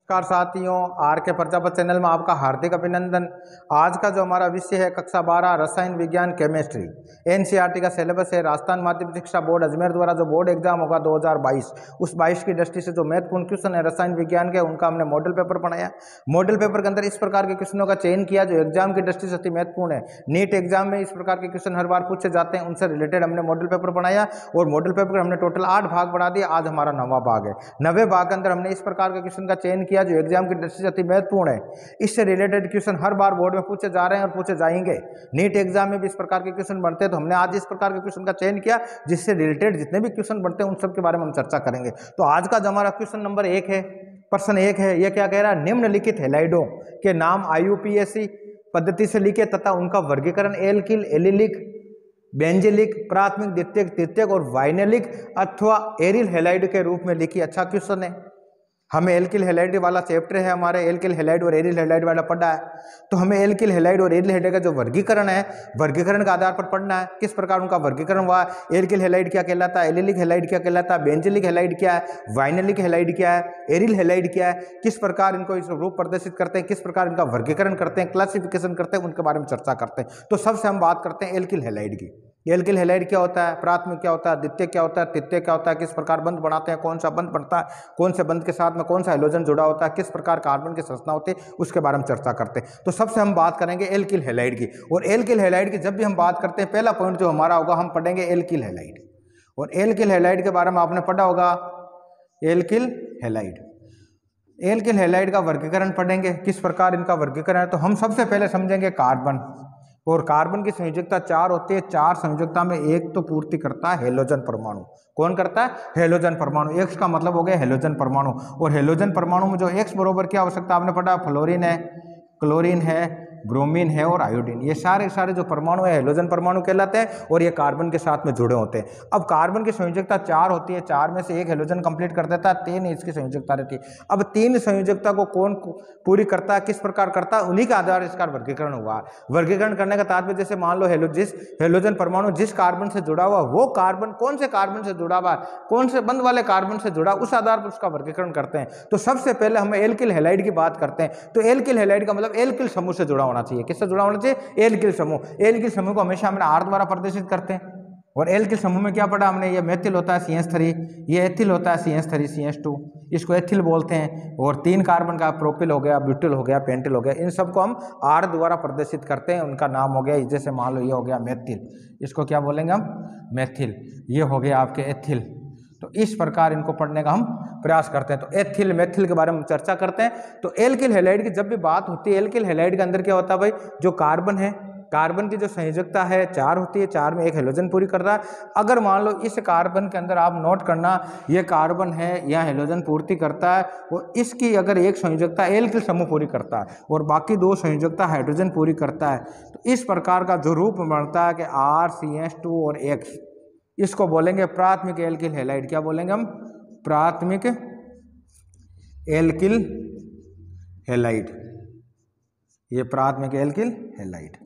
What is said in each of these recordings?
नमस्कार साथियों, आर के प्रजापति चैनल में आपका हार्दिक अभिनंदन। आज का जो हमारा विषय है कक्षा 12 रसायन विज्ञान केमिस्ट्री। एनसीईआरटी का सिलेबस है। राजस्थान माध्यमिक शिक्षा बोर्ड अजमेर द्वारा जो बोर्ड एग्जाम होगा 2022, उस 22 की दृष्टि से जो महत्वपूर्ण क्वेश्चन है रसायन विज्ञान के, उनका हमने मॉडल पेपर बनाया। मॉडल पेपर के अंदर इस प्रकार के क्वेश्चनों का चयन किया जो एग्जाम की दृष्टि से अति महत्वपूर्ण है। नीट एग्जाम में इस प्रकार के क्वेश्चन हर बार पूछे जाते हैं, उनसे रिलेटेड हमने मॉडल पेपर बनाया और मॉडल पेपर हमने टोटल 8 भाग बना दिए। आज हमारा 9वां भाग है। 9वें भाग के अंदर हमने इस प्रकार के क्वेश्चन का चयन किया जो एग्जाम की दृष्टि से अति महत्वपूर्ण है। इससे रिलेटेड क्वेश्चन हर बार बोर्ड में पूछे जा रहे हैं और पूछे जाएंगे। नीट एग्जाम में भी इस प्रकार के क्वेश्चन बनते हैं, तो हमने आज इस प्रकार के क्वेश्चन का चयन किया जिससे रिलेटेड जितने भी क्वेश्चन बनते हैं उन सब के बारे में हम चर्चा करेंगे। तो आज का जो हमारा क्वेश्चन नंबर 1 है, प्रश्न 1 है, यह क्या कह रहा है? निम्नलिखित हैलाइडों के नाम आईयूपीएसी पद्धति से लिखे तथा उनका वर्गीकरण एल्किल, एलिलिक, बेंजिलिक, प्राथमिक, द्वितीयक, तृतीयक और वाइनेलिक अथवा एरिल हैलाइड के रूप में लिखी। अच्छा क्वेश्चन है। हमें एल्किल हैलाइड वाला चैप्टर है, हमारे एल्किल हैलाइड और एरिल हैलाइड वाला पढ़ा है, तो हमें एल्किल हैलाइड और एरिल हैलाइड का जो वर्गीकरण है, वर्गीकरण के आधार पर पढ़ना है किस प्रकार उनका वर्गीकरण हुआ। एल्किल हैलाइड क्या कहलाता है, एलिलिक हैलाइड क्या कहलाता है, बेंजिलिक हैलाइड क्या है, वाइनेलिक हैलाइड क्या है, एरिल हैलाइड क्या है, किस प्रकार इनको इस रूप प्रदर्शित करते हैं, किस प्रकार इनका वर्गीकरण करते हैं, क्लासिफिकेशन करते हैं, उनके बारे में चर्चा करते हैं। तो सबसे हम बात करते हैं एल्किल हैलाइड की। एल्किल हैलाइड क्या होता है, प्राथमिक क्या होता है, द्वितीय क्या होता है, तृतीय क्या होता है, किस प्रकार बंध बनाते हैं, कौन सा बंध बनता है, कौन से बंध के साथ में कौन सा हाइड्रोजन जुड़ा होता है, किस प्रकार कार्बन की संरचना होती है, उसके बारे में चर्चा करते हैं। तो सबसे हम बात करेंगे एल्किल हैलाइड की। और एल्किल हैलाइड की जब भी हम बात करते हैं, पहला पॉइंट जो हमारा होगा, हम पढ़ेंगे एल्किल हैलाइड। और एल्किल हैलाइड के बारे में आपने पढ़ा होगा, एल्किल हैलाइड। एल्किल हैलाइड का वर्गीकरण पढ़ेंगे, किस प्रकार इनका वर्गीकरण है। तो हम सबसे पहले समझेंगे कार्बन। और कार्बन की संयोजकता 4 होती है। 4 संयोजकता में एक तो पूर्ति करता है हेलोजन परमाणु। कौन करता है? हेलोजन परमाणु। एक्स का मतलब हो गया हेलोजन परमाणु। और हेलोजन परमाणु में जो एक्स बरोबर क्या हो सकता है, आपने पढ़ा, फ्लोरीन है, क्लोरीन है, ब्रोमीन है और आयोडीन। ये सारे जो परमाणु है हेलोजन परमाणु कहलाते हैं और ये कार्बन के साथ में जुड़े होते हैं। अब कार्बन की संयोजकता 4 होती है, 4 में से एक हेलोजन कंप्लीट कर देता है, 3 इसकी संयोजकता रहती है। अब 3 संयोजकता को कौन पूरी करता है, किस प्रकार करता है, उन्हीं के आधार इसका वर्गीकरण हुआ। वर्गीकरण करने का तात्पर्य, जैसे मान लो जिस हेलोजन परमाणु जिस कार्बन से जुड़ा हुआ, वो कार्बन कौन से कार्बन से जुड़ा हुआ, कौन से बंध वाले कार्बन से जुड़ा, उस आधार पर उसका वर्गीकरण करते हैं। तो सबसे पहले हम एल्किल हैलाइड की बात करते हैं। तो एल्किल हैलाइड का मतलब एल्किल समूह से जुड़ा होना चाहिए। किससे जुड़ा होना चाहिए? एल्किल समूह। एल्किल समूह को हमेशा हम आर द्वारा प्रदर्शित करते हैं। और एल्किल समूह में क्या पढ़ा हमने? ये मेथिल होता है CH3, ये एथिल होता है CH3 CH2, इसको एथिल बोलते हैं। और 3 कार्बन का प्रोपिल हो गया, ब्यूटिल हो गया, पेंटिल हो गया, इन सबको हम आर द्वारा प्रदर्शित करते हैं। उनका नाम हो गया, जैसे मान लो ये हो गया मेथिल, इसको क्या बोलेंगे हम? मेथिल। ये हो गया आपके एथिल। तो इस प्रकार इनको पढ़ने का हम प्रयास करते हैं। तो एथिल मेथिल के बारे में चर्चा करते हैं। तो एल्किल हैलाइड की जब भी बात होती है, एल्किल हैलाइड के अंदर क्या होता है भाई, जो कार्बन है, कार्बन की जो संयोजकता है 4 होती है, 4 में एक हेलोजन पूरी कर रहा है। अगर मान लो इस कार्बन के अंदर आप नोट करना, ये कार्बन है, यह हेलोजन पूर्ति करता है, और इसकी अगर एक संयोजकता एल्किल समूह पूरी करता है और बाकी 2 संयोजकता हाइड्रोजन पूरी करता है, तो इस प्रकार का जो रूप बनता है कि RCH2 और X, इसको बोलेंगे प्राथमिक एल्किल हैलाइड। क्या बोलेंगे हम? प्राथमिक एल्किल हैलाइड। ये प्राथमिक एल्किल हैलाइड,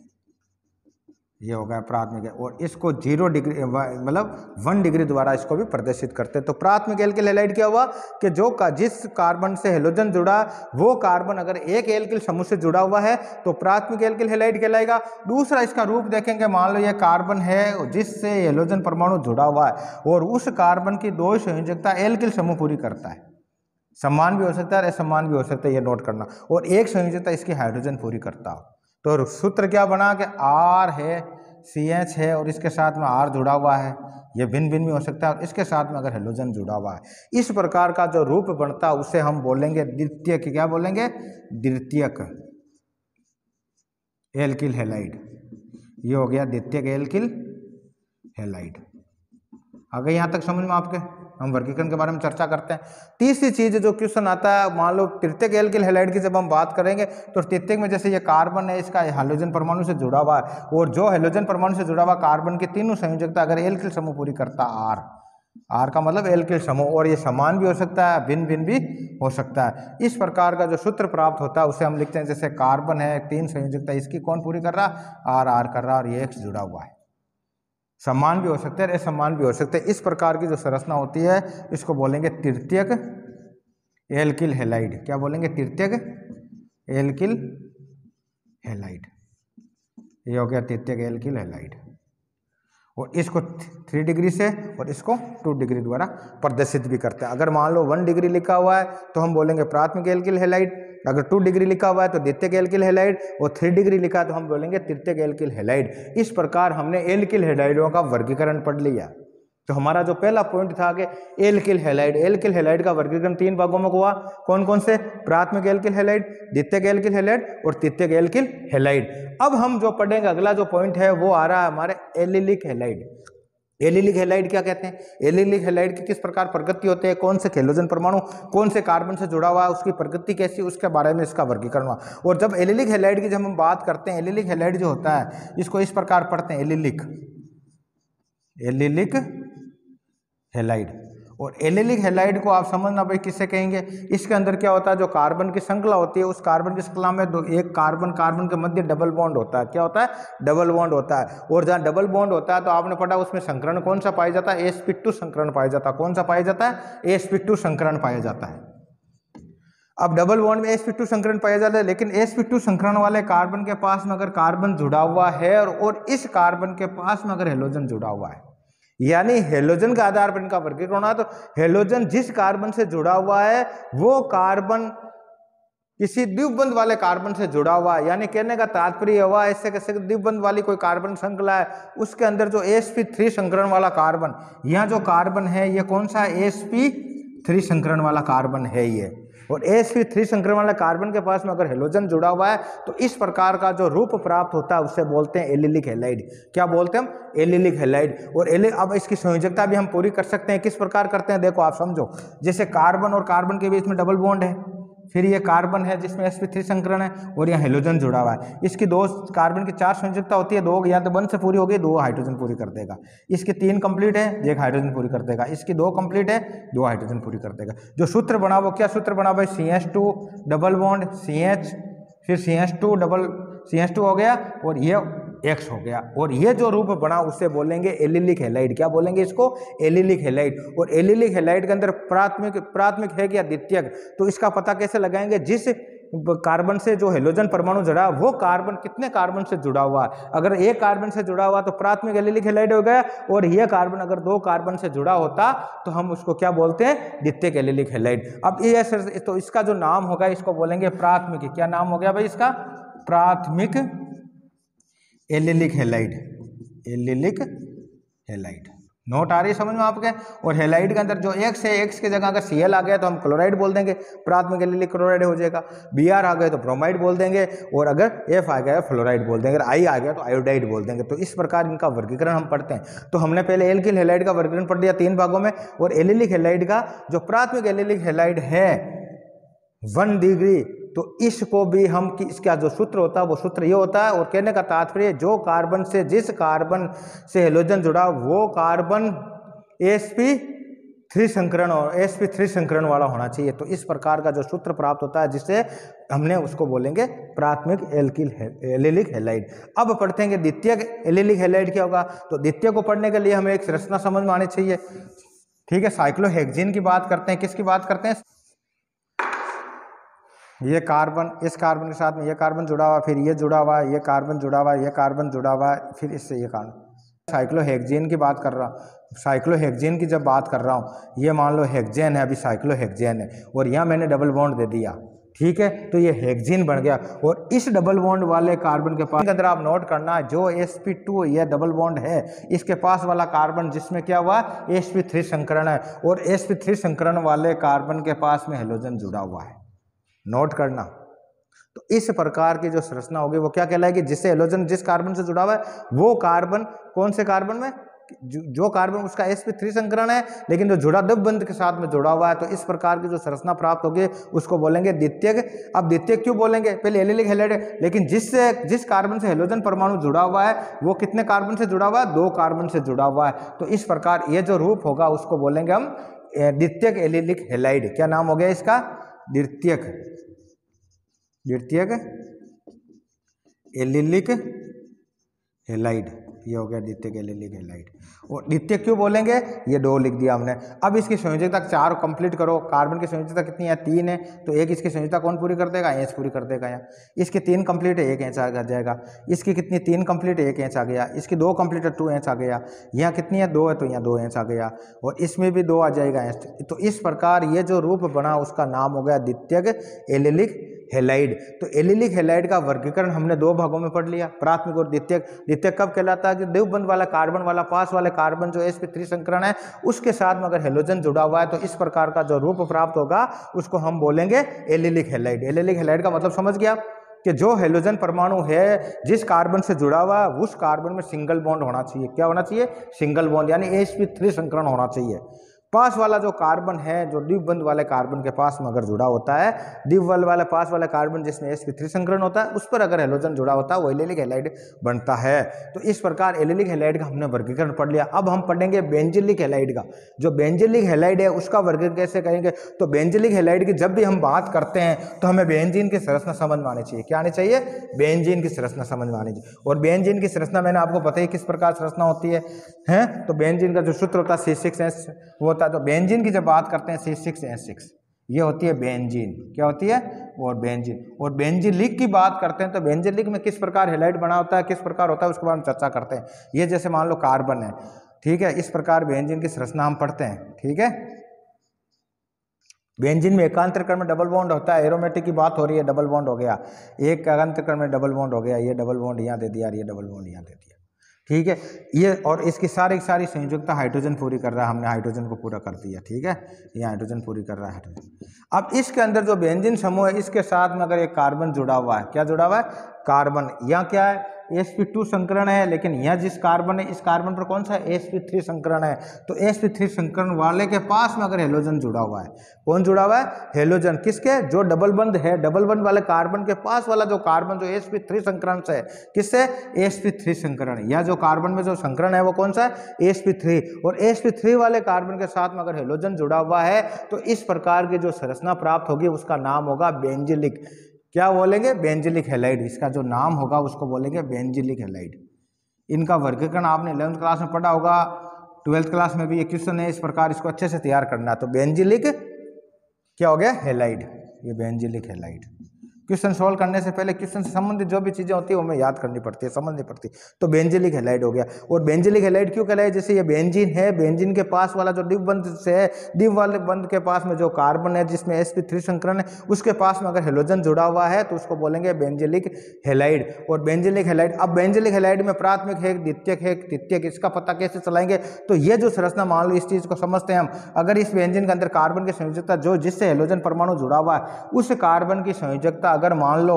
ये हो गया प्राथमिक। और इसको 0 डिग्री मतलब 1 डिग्री द्वारा इसको भी प्रदर्शित करते हैं। तो प्राथमिक एल्किल हैलाइड क्या हुआ कि जिस कार्बन से हेलोजन जुड़ा, वो कार्बन अगर एक एल्किल समूह से जुड़ा हुआ है तो प्राथमिक एल्किल हैलाइड कहलाएगा। दूसरा इसका रूप देखेंगे, मान लो ये कार्बन है जिससे हेलोजन परमाणु जुड़ा हुआ है और उस कार्बन की 2 संयोजकता एल्किल समूह पूरी करता है। समान भी हो सकता है, असमान भी हो सकता है, ये नोट करना। और एक संयोजकता इसकी हाइड्रोजन पूरी करता हो। तो सूत्र क्या बना कि R है, CH है और इसके साथ में R जुड़ा हुआ है, ये भिन्न भिन्न भी हो सकता है, और इसके साथ में अगर हेलोजन जुड़ा हुआ है, इस प्रकार का जो रूप बनता है उसे हम बोलेंगे द्वितीयक। क्या बोलेंगे? द्वितीयक एल्किल हैलाइड। ये हो गया द्वितीयक एल्किल हैलाइड। आ गए यहाँ तक समझ में आपके? हम वर्गीकरण के बारे में चर्चा करते हैं। तीसरी चीज जो क्वेश्चन आता है, मान लो तृतीयक एल्किल हैलाइड की जब हम बात करेंगे, तो तृतीयक में जैसे ये कार्बन है, इसका हाइड्रोजन परमाणु से जुड़ा हुआ है, और जो हाइड्रोजन परमाणु से जुड़ा हुआ कार्बन की 3 संयोजकता अगर एल्किल समूह पूरी करता आर का मतलब एल्किल समूह, और ये समान भी हो सकता है, भिन्न भिन्न भी हो सकता है। इस प्रकार का जो सूत्र प्राप्त होता है उसे हम लिखते हैं, जैसे कार्बन है 3 संयोजकता, इसकी कौन पूरी कर रहा? आर कर रहा, और ये X जुड़ा हुआ है। समान भी हो सकते हैं, असमान भी हो सकते हैं। इस प्रकार की जो संरचना होती है इसको बोलेंगे तृतीयक एल्किल हैलाइड, क्या बोलेंगे, तृतीयक एल्किल हैलाइड। ये हो गया तृतीयक एल्किल हैलाइड। और इसको 3 डिग्री से और इसको 2 डिग्री द्वारा प्रदर्शित भी करते हैं। अगर मान लो 1 डिग्री लिखा हुआ है तो हम बोलेंगे प्राथमिक एल्किल हैलाइड, अगर 2 डिग्री लिखा हुआ है तो द्वितीयक एल्किल हैलाइड, और 3 डिग्री लिखा है तो हम बोलेंगे तृतीयक एल्किल हैलाइड। इस प्रकार हमने एल्किल हैलाइडों का वर्गीकरण पढ़ लिया। तो हमारा जो पहला पॉइंट था कि एल्किल हैलाइड, एल्किल हैलाइड का वर्गीकरण 3 भागों में हुआ। कौन कौन से, प्राथमिक एल्किल हैलाइड, द्वितीयक एल्किल हैलाइड और तृतीयक एल्किल हैलाइड। अब हम जो पढ़ेंगे अगला जो पॉइंट है वो आ रहा है हमारे एलिलिक हैलाइड। एलिलिक हैलाइड क्या कहते हैं, एलिलिक हैलाइड की किस प्रकार प्रगति होती है, कौन से हैलोजन परमाणु कौन से कार्बन से जुड़ा हुआ है, उसकी प्रगति कैसी, उसके बारे में इसका वर्गीकरण हुआ। और जब एलिलिक हैलाइड की जब हम बात करते हैं, एलिलिक हैलाइड जो होता है इसको इस प्रकार पढ़ते हैं, एलिलिक हैलाइड। और एलिलिक हैलाइड को आप समझना भाई किससे कहेंगे, इसके अंदर क्या होता है, जो कार्बन की श्रृंखला होती है उस कार्बन की श्रृंखला में एक कार्बन कार्बन के मध्य डबल बॉन्ड होता है। क्या होता है, डबल बॉन्ड होता है। और जहाँ डबल बॉन्ड होता है तो आपने पढ़ा उसमें संकरण कौन सा पाया जाता है, sp2 संकरण पाया जाता है। कौन सा पाया जाता है, sp2 संकरण पाया जाता है। अब डबल बॉन्ड में sp2 संकरण पाया जाता है, लेकिन sp2 संकरण वाले कार्बन के पास में अगर कार्बन जुड़ा हुआ है और इस कार्बन के पास में अगर हेलोजन जुड़ा हुआ है, यानी हेलोजन के आधार पर इनका वर्गीकरण होना, तो हेलोजन जिस कार्बन से जुड़ा हुआ है वो कार्बन किसी द्विबंध वाले कार्बन से जुड़ा हुआ है। यानी कहने का तात्पर्य हुआ ऐसे कैसे द्विबंध वाली कोई कार्बन श्रृंखला है उसके अंदर जो sp3 संकरण वाला कार्बन, यहाँ जो कार्बन है ये कौन सा है, sp3 संकरण वाला कार्बन है ये। और sp3 संकरण वाले कार्बन के पास में अगर हेलोजन जुड़ा हुआ है तो इस प्रकार का जो रूप प्राप्त होता है उसे बोलते हैं एलिलिक हैलाइड। क्या बोलते हैं हम, एलिलिक हैलाइड। और अब इसकी संयोजकता भी हम पूरी कर सकते हैं, किस प्रकार करते हैं, देखो आप समझो। जैसे कार्बन और कार्बन के बीच में डबल बॉन्ड है, फिर ये कार्बन है जिसमें sp3 संकरण है और यहाँ हेलोजन जुड़ा हुआ है। इसकी 2 कार्बन की 4 संयोजकता होती है, 2 या तो 1 से पूरी होगी, 2 हाइड्रोजन पूरी कर देगा। इसकी 3 कंप्लीट है, 1 हाइड्रोजन पूरी कर देगा। इसकी 2 कंप्लीट है, 2 हाइड्रोजन पूरी कर देगा। जो सूत्र बना वो क्या सूत्र बना भाई, CH2 डबल बॉन्ड CH, फिर CH2 हो गया और ये X हो गया। और ये जो रूप बना उसे बोलेंगे एलिलिक हैलाइड। क्या बोलेंगे इसको, एलिलिक हैलाइड। और एलिलिक हैलाइड के अंदर प्राथमिक है क्या द्वितीयक, तो इसका पता कैसे लगाएंगे, जिस कार्बन से जो हेलोजन परमाणु जुड़ा वो कार्बन कितने कार्बन से जुड़ा हुआ है। अगर एक कार्बन से जुड़ा हुआ तो प्राथमिक एलिलिक हैलाइड हो गया, और यह कार्बन अगर 2 कार्बन से जुड़ा होता तो हम उसको क्या बोलते हैं, द्वितीयक एलिलिक हैलाइड। अब ये तो इसका जो नाम होगा इसको बोलेंगे प्राथमिक। क्या नाम हो गया भाई इसका, प्राथमिक allylic halide, allylic halide. Note आ रही है समझ में आपके। और हैलाइड के अंदर जो X है, X की जगह अगर Cl आ गया तो हम क्लोराइड बोल देंगे, प्राथमिक एलिलिक क्लोराइड हो जाएगा। Br आ गए तो ब्रोमाइड बोल देंगे, और अगर F आ गया फ्लोराइड बोल देंगे, अगर I आ गया तो आयोडाइड बोल देंगे। तो इस प्रकार इनका वर्गीकरण हम पढ़ते हैं। तो हमने पहले एल्किल हैलाइड का वर्गीकरण पढ़ लिया 3 भागों में, और एलिलिक हैलाइड का जो प्राथमिक एलिलिक हैलाइड है 1 डिग्री, तो इसको भी हम इसका जो सूत्र होता है वो सूत्र ये होता है। और कहने का तात्पर्य जो कार्बन से जिस कार्बन से हेलोजन जुड़ा वो कार्बन sp3 संकरण और sp3 संकरण वाला होना चाहिए। तो इस प्रकार का जो सूत्र प्राप्त होता है जिससे हमने उसको बोलेंगे प्राथमिक एलिलिक हैलाइड। अब पढ़ते हैं द्वितीयक एलिलिक हैलाइड क्या होगा। तो द्वितीय को पढ़ने के लिए हमें एक संरचना समझ में आनी चाहिए, ठीक है। साइक्लोहेक्सीन की बात करते हैं, किसकी बात करते हैं, ये कार्बन, इस कार्बन के साथ में ये कार्बन जुड़ा हुआ, फिर ये जुड़ा हुआ, ये कार्बन जुड़ा हुआ, ये कार्बन जुड़ा हुआ, फिर इससे ये कार्बन। साइक्लोहेक्सीन की बात कर रहा हूँ, साइक्लोहेक्सीन की जब बात कर रहा हूँ, ये मान लो हेक्सेन है, अभी साइक्लोहेक्सेन है, और यहाँ मैंने डबल बॉन्ड दे दिया, ठीक है। तो ये हेक्सीन बन गया। और इस डबल बॉन्ड वाले कार्बन के पास अंदर आप नोट करना, जो sp2 ये डबल बॉन्ड है इसके पास वाला कार्बन जिसमें क्या हुआ, sp3 संकरण है, और sp3 संकरण वाले कार्बन के पास में हेलोजन जुड़ा हुआ है, नोट करना। तो इस प्रकार की जो संरचना होगी वो क्या कहलाएगी, जिससे हेलोजन जिस कार्बन से जुड़ा हुआ है वो कार्बन, कौन से कार्बन में, जो कार्बन उसका sp3 संकरण है लेकिन जो जुड़ा द्विबंध के साथ में जुड़ा हुआ है। तो इस प्रकार की जो संरचना प्राप्त होगी उसको बोलेंगे द्वितीयक। अब द्वितीयक क्यों बोलेंगे, पहले एलिलिक हैलाइड है, लेकिन जिस कार्बन से हेलोजन परमाणु जुड़ा हुआ है वो कितने कार्बन से जुड़ा हुआ है, 2 कार्बन से जुड़ा हुआ है। तो इस प्रकार ये जो रूप होगा उसको बोलेंगे हम द्वितीयक एलिलिक हैलाइड। क्या नाम हो गया इसका, द्वितीयक एलिलिक हैलाइड, ये हो गया द्वितीयक एलिलिक हैलाइड। और द्वितीयक क्यों बोलेंगे, ये 2 लिख दिया हमने। अब इसकी संयोजकता 4 कंप्लीट करो। कार्बन की संयोजकता कितनी है, 3 है, तो एक इसकी संयोजकता कौन पूरी कर देगा, एच पूरी कर देगा। यहाँ इसकी 3 कंप्लीट है, 1 एच आ जाएगा। इसकी कितनी 3 कंप्लीट है, 1 एच आ गया। इसकी 2 कंप्लीट है, 2 एच आ गया। यहाँ कितनी है, 2 है, तो यहाँ 2 एच आ गया। और इसमें भी 2 आ जाएगा एच। तो इस प्रकार ये जो रूप बना उसका नाम हो गया द्वितीयक एलिलिक हैलाइड। तो एलिलिक हैलाइड का वर्गीकरण हमने 2 भागों में पढ़ लिया, प्राथमिक और द्वितीयक। द्वितीयक कब कहलाता है, कि द्विबंध वाला कार्बन वाला पास वाले कार्बन जो sp3 संकरण है उसके साथ में अगर हेलोजन जुड़ा हुआ है तो इस प्रकार का जो रूप प्राप्त होगा उसको हम बोलेंगे एलिलिक हैलाइड। एलिलिक हैलाइड का मतलब समझ गया कि जो हेलोजन परमाणु है जिस कार्बन से जुड़ा हुआ है उस कार्बन में सिंगल बॉन्ड होना चाहिए। क्या होना चाहिए, सिंगल बॉन्ड, यानी sp3 संकरण होना चाहिए। पास वाला जो कार्बन है जो द्विबंध वाले कार्बन के पास में अगर जुड़ा होता है, द्विबंध वाले पास वाले कार्बन जिसमें sp3 संकरण होता है उस पर अगर हेलोजन जुड़ा होता है वो एलिलिक हैलाइड बनता है। तो इस प्रकार एलिलिक हैलाइड का हमने वर्गीकरण पढ़ लिया। अब हम पढ़ेंगे बेंजिलिक हैलाइड का। जो बेंजिलिक हैलाइड है उसका वर्गीकरण कैसे करेंगे, तो बेंजिलिक हैलाइड की जब भी हम बात करते हैं तो हमें बेंजीन की संरचना समझ में आनी चाहिए। क्या आनी चाहिए, बेंजीन की संरचना समझ में आनी चाहिए। और बेंजीन की संरचना मैंने आपको पता ही किस प्रकार संरचना होती है। तो बेंजीन का जो सूत्र होता है C6H वो होता है। तो बेंजीन की जब बात करते हैं C6H6 ये होती है बेंजीन। क्या होती है, और बेंजीन। और बेंजिलिक की बात करते हैं तो बेंजिलिक में किस प्रकार हैलाइड बना होता है, किस प्रकार होता है उसके बारे में चर्चा करते हैं। ये जैसे मान लो कार्बन है, ठीक है, इस प्रकार बेंजीन की संरचना हम पढ़ते हैं। ठीक है, बेंजीन में एकांतरकरण में डबल बॉन्ड होता है। एरोमेटिक की बात हो रही है, डबल बॉन्ड हो गया, एक एकांतरकरण में डबल बॉन्ड हो गया, ये डबल बॉन्ड यहाँ दे दिया, ये डबल बॉन्ड यहाँ दे दिया। ठीक है, ये और इसकी सारी संयोजकता हाइड्रोजन पूरी कर रहा है, हमने हाइड्रोजन को पूरा कर दिया। ठीक है, ये हाइड्रोजन पूरी कर रहा है हाइड्रोजन। अब इसके अंदर जो बेंजीन समूह है इसके साथ में अगर एक कार्बन जुड़ा हुआ है, क्या जुड़ा हुआ है, कार्बन। यहाँ क्या है, sp2 संकरण है, लेकिन यहाँ जिस कार्बन है इस कार्बन पर कौन सा है, sp3 संकरण है। तो sp3 संकरण वाले के पास में अगर हेलोजन जुड़ा हुआ है, कौन जुड़ा हुआ है, हेलोजन। किसके, जो डबल बंध है, डबल बंध वाले कार्बन के पास वाला जो कार्बन जो sp3 संकरण से है, किससे, sp3 संकरण। या जो कार्बन में जो संकरण है वो कौन सा है, sp3। और sp3 वाले कार्बन के साथ में अगर हेलोजन जुड़ा हुआ है तो इस प्रकार की जो संरचना प्राप्त होगी उसका नाम होगा बेंजिलिक। क्या बोलेंगे, बेंजिलिक हैलाइड। इसका जो नाम होगा उसको बोलेंगे बेंजिलिक हैलाइड। इनका वर्गीकरण आपने 11th क्लास में पढ़ा होगा, 12th क्लास में भी ये क्वेश्चन है, इस प्रकार इसको अच्छे से तैयार करना है। तो बेंजिलिक क्या हो गया, हैलाइड, ये बेंजिलिक हैलाइड। क्वेश्चन सॉल्व करने से पहले क्वेश्चन से संबंधित जो भी चीज़ें होती है वो हमें याद करनी पड़ती है, समझनी पड़ती है। तो बेंजिलिक हैलाइड हो गया। और बेंजिलिक हैलाइड क्यों कहलाए, जैसे ये बेंजीन है, बेंजीन के पास वाला जो द्विबंध से है, द्विबंध बंध के पास में जो कार्बन है जिसमें sp3 संकरण है उसके पास में अगर हेलोजन जुड़ा हुआ है तो उसको बोलेंगे बेंजिलिक हैलाइड। और बेंजिलिक हैलाइड, अब बेंजिलिक हैलाइड में प्राथमिक है, द्वितीयक है, तृतीयक, इसका पता कैसे चलाएंगे, तो ये जो संरचना, मान लो इस चीज़ को समझते हैं हम, अगर इस बेंजीन के अंदर कार्बन की संयोजकता जो जिससे हेलोजन परमाणु जुड़ा हुआ है उस कार्बन की संयोजकता अगर मान लो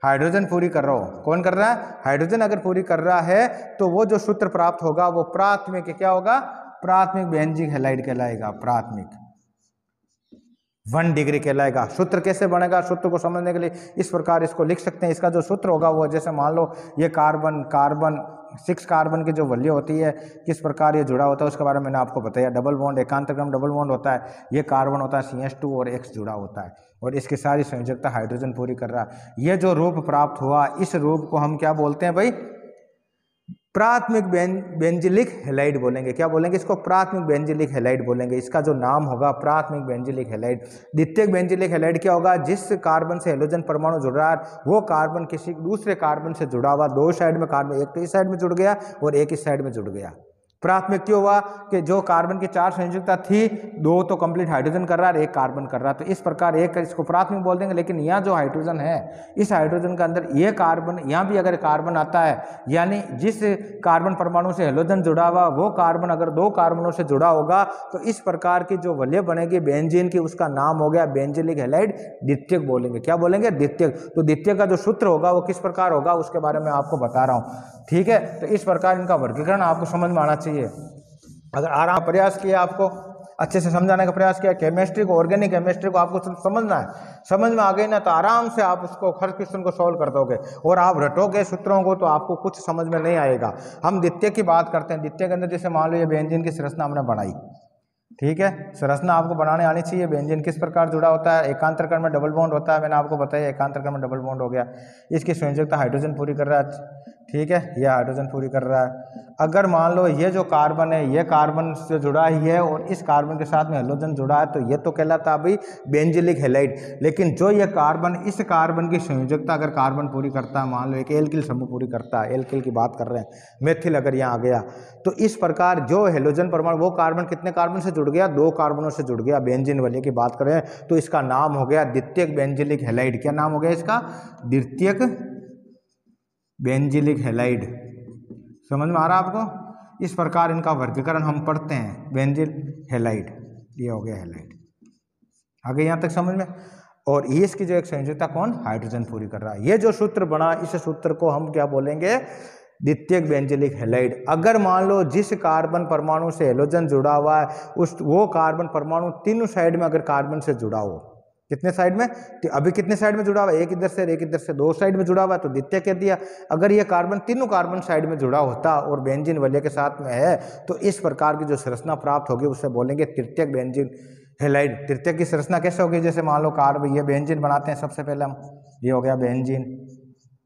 हाइड्रोजन पूरी कर रहा हो, कौन कर रहा है, हाइड्रोजन अगर पूरी कर रहा है तो वो जो सूत्र प्राप्त होगा वो प्राथमिक क्या होगा, प्राथमिक बेंजिक हैलाइड कहलाएगा। प्राथमिक 1 डिग्री कहलाएगा। सूत्र कैसे बनेगा, सूत्र को समझने के लिए इस प्रकार इसको लिख सकते हैं। इसका जो सूत्र होगा वो जैसे मान लो ये कार्बन 6 कार्बन की जो वैल्यू होती है, किस प्रकार ये जुड़ा होता है उसके बारे में मैंने आपको बताया। डबल बॉन्ड, एकांतरक्रम डबल बॉन्ड होता है, ये कार्बन होता है CH2 और X जुड़ा होता है और इसकी सारी संयोजकता हाइड्रोजन पूरी कर रहा है। ये जो रूप प्राप्त हुआ इस रूप को हम क्या बोलते हैं भाई, प्राथमिक बेंजिलिक हैलाइड बोलेंगे। क्या बोलेंगे इसको, प्राथमिक बेंजिलिक हैलाइड बोलेंगे। इसका जो नाम होगा प्राथमिक बेंजिलिक हैलाइड। द्वितीयक बेंजिलिक हैलाइड क्या होगा, जिस कार्बन से हेलोजन परमाणु जुड़ रहा है वो कार्बन किसी दूसरे कार्बन से जुड़ा हुआ, 2 साइड में कार्बन, एक तो इस साइड में जुड़ गया और एक इस साइड में जुड़ गया। प्राथमिक क्यों हुआ कि जो कार्बन की 4 संयोजकता थी, 2 तो कंप्लीट हाइड्रोजन कर रहा है, 1 कार्बन कर रहा है, तो इस प्रकार एक इसको प्राथमिक बोल देंगे। लेकिन यहाँ जो हाइड्रोजन है इस हाइड्रोजन के अंदर ये कार्बन, यहाँ भी अगर कार्बन आता है, यानी जिस कार्बन परमाणु से हेलोजन जुड़ा हुआ वो कार्बन अगर 2 कार्बनों से जुड़ा होगा तो इस प्रकार की जो वलय बनेगी बेंजीन की, उसका नाम हो गया बेंजिलिक हैलाइड। द्वितीयक बोलेंगे। क्या बोलेंगे, द्वितीयक। तो द्वितीयक का जो सूत्र होगा वो किस प्रकार होगा उसके बारे में आपको बता रहा हूँ। ठीक है, तो इस प्रकार इनका वर्गीकरण आपको समझ में आना चाहिए। अगर आराम प्रयास किया, आपको अच्छे से समझाने का प्रयास किया, केमिस्ट्री को, ऑर्गेनिक केमिस्ट्री को आपको समझना है, समझ में आ गई ना तो आराम से आप उसको हर क्वेश्चन को सॉल्व कर दोगे। और आप रटोगे सूत्रों को तो आपको कुछ समझ में नहीं आएगा। हम द्वितीयक की बात करते हैं। द्वितीयक के अंदर जैसे मान लो ये बेंजीन की संरचना हमने बनाई, ठीक है, संरचना आपको बनाने आनी चाहिए। बेंजीन किस प्रकार जुड़ा होता है, एकांतरकरण में डबल बॉन्ड होता है, मैंने आपको बताया एकांतरकरण में डबल बॉन्ड हो गया। इसकी संयोजकता हाइड्रोजन पूरी कर रहा है। ठीक है, ये हाइड्रोजन पूरी कर रहा है। अगर मान लो ये जो कार्बन है ये कार्बन से जुड़ा ही है और इस कार्बन के साथ में हेलोजन जुड़ा है, तो ये तो कहलाता अभी बेंजिलिक हैलाइड। लेकिन जो ये कार्बन इस कार्बन की संयोजकता अगर कार्बन पूरी करता है, मान लो एक एल्किल समूह पूरी करता है, एल्किल की बात कर रहे हैं, मेथिल अगर यहाँ आ गया, तो इस प्रकार जो हेलोजन परमाणु वो कार्बन कितने कार्बन से जुड़ गया, 2 कार्बनों से जुड़ गया, बेंजीन वाले की बात करें तो इसका नाम हो गया द्वितीयक बेंजिलिक हैलाइड। क्या नाम हो गया इसका? द्वितीयक बेंजिलिक हैलाइड। समझ में आ रहा आपको? इस प्रकार इनका वर्गीकरण हम पढ़ते हैं, बेंजिल हैलाइड, ये हो गया हैलाइड। आगे यहाँ तक समझ में? और ये इसकी जो एक संयोजकता कौन? हाइड्रोजन पूरी कर रहा है। ये जो सूत्र बना, इस सूत्र को हम क्या बोलेंगे? द्वितीयक बेंजिलिक हैलाइड। अगर मान लो जिस कार्बन परमाणु से हेलोजन जुड़ा हुआ है वो कार्बन परमाणु तीनों साइड में अगर कार्बन से जुड़ा हो, कितने साइड में? अभी कितने साइड में जुड़ा हुआ है? एक इधर से एक इधर से, 2 साइड में जुड़ा हुआ है तो द्वितीय कह दिया। अगर ये कार्बन तीनों कार्बन साइड में जुड़ा होता और बेंजीन वलय के साथ में है, तो इस प्रकार की जो संरचना प्राप्त होगी उसे बोलेंगे तृतीयक बेंजीन हैलाइड। तृतीयक की संरचना कैसे होगी? जैसे मान लो कार्बन, ये बेंजीन बनाते हैं सबसे पहले हम, ये हो गया बेंजीन,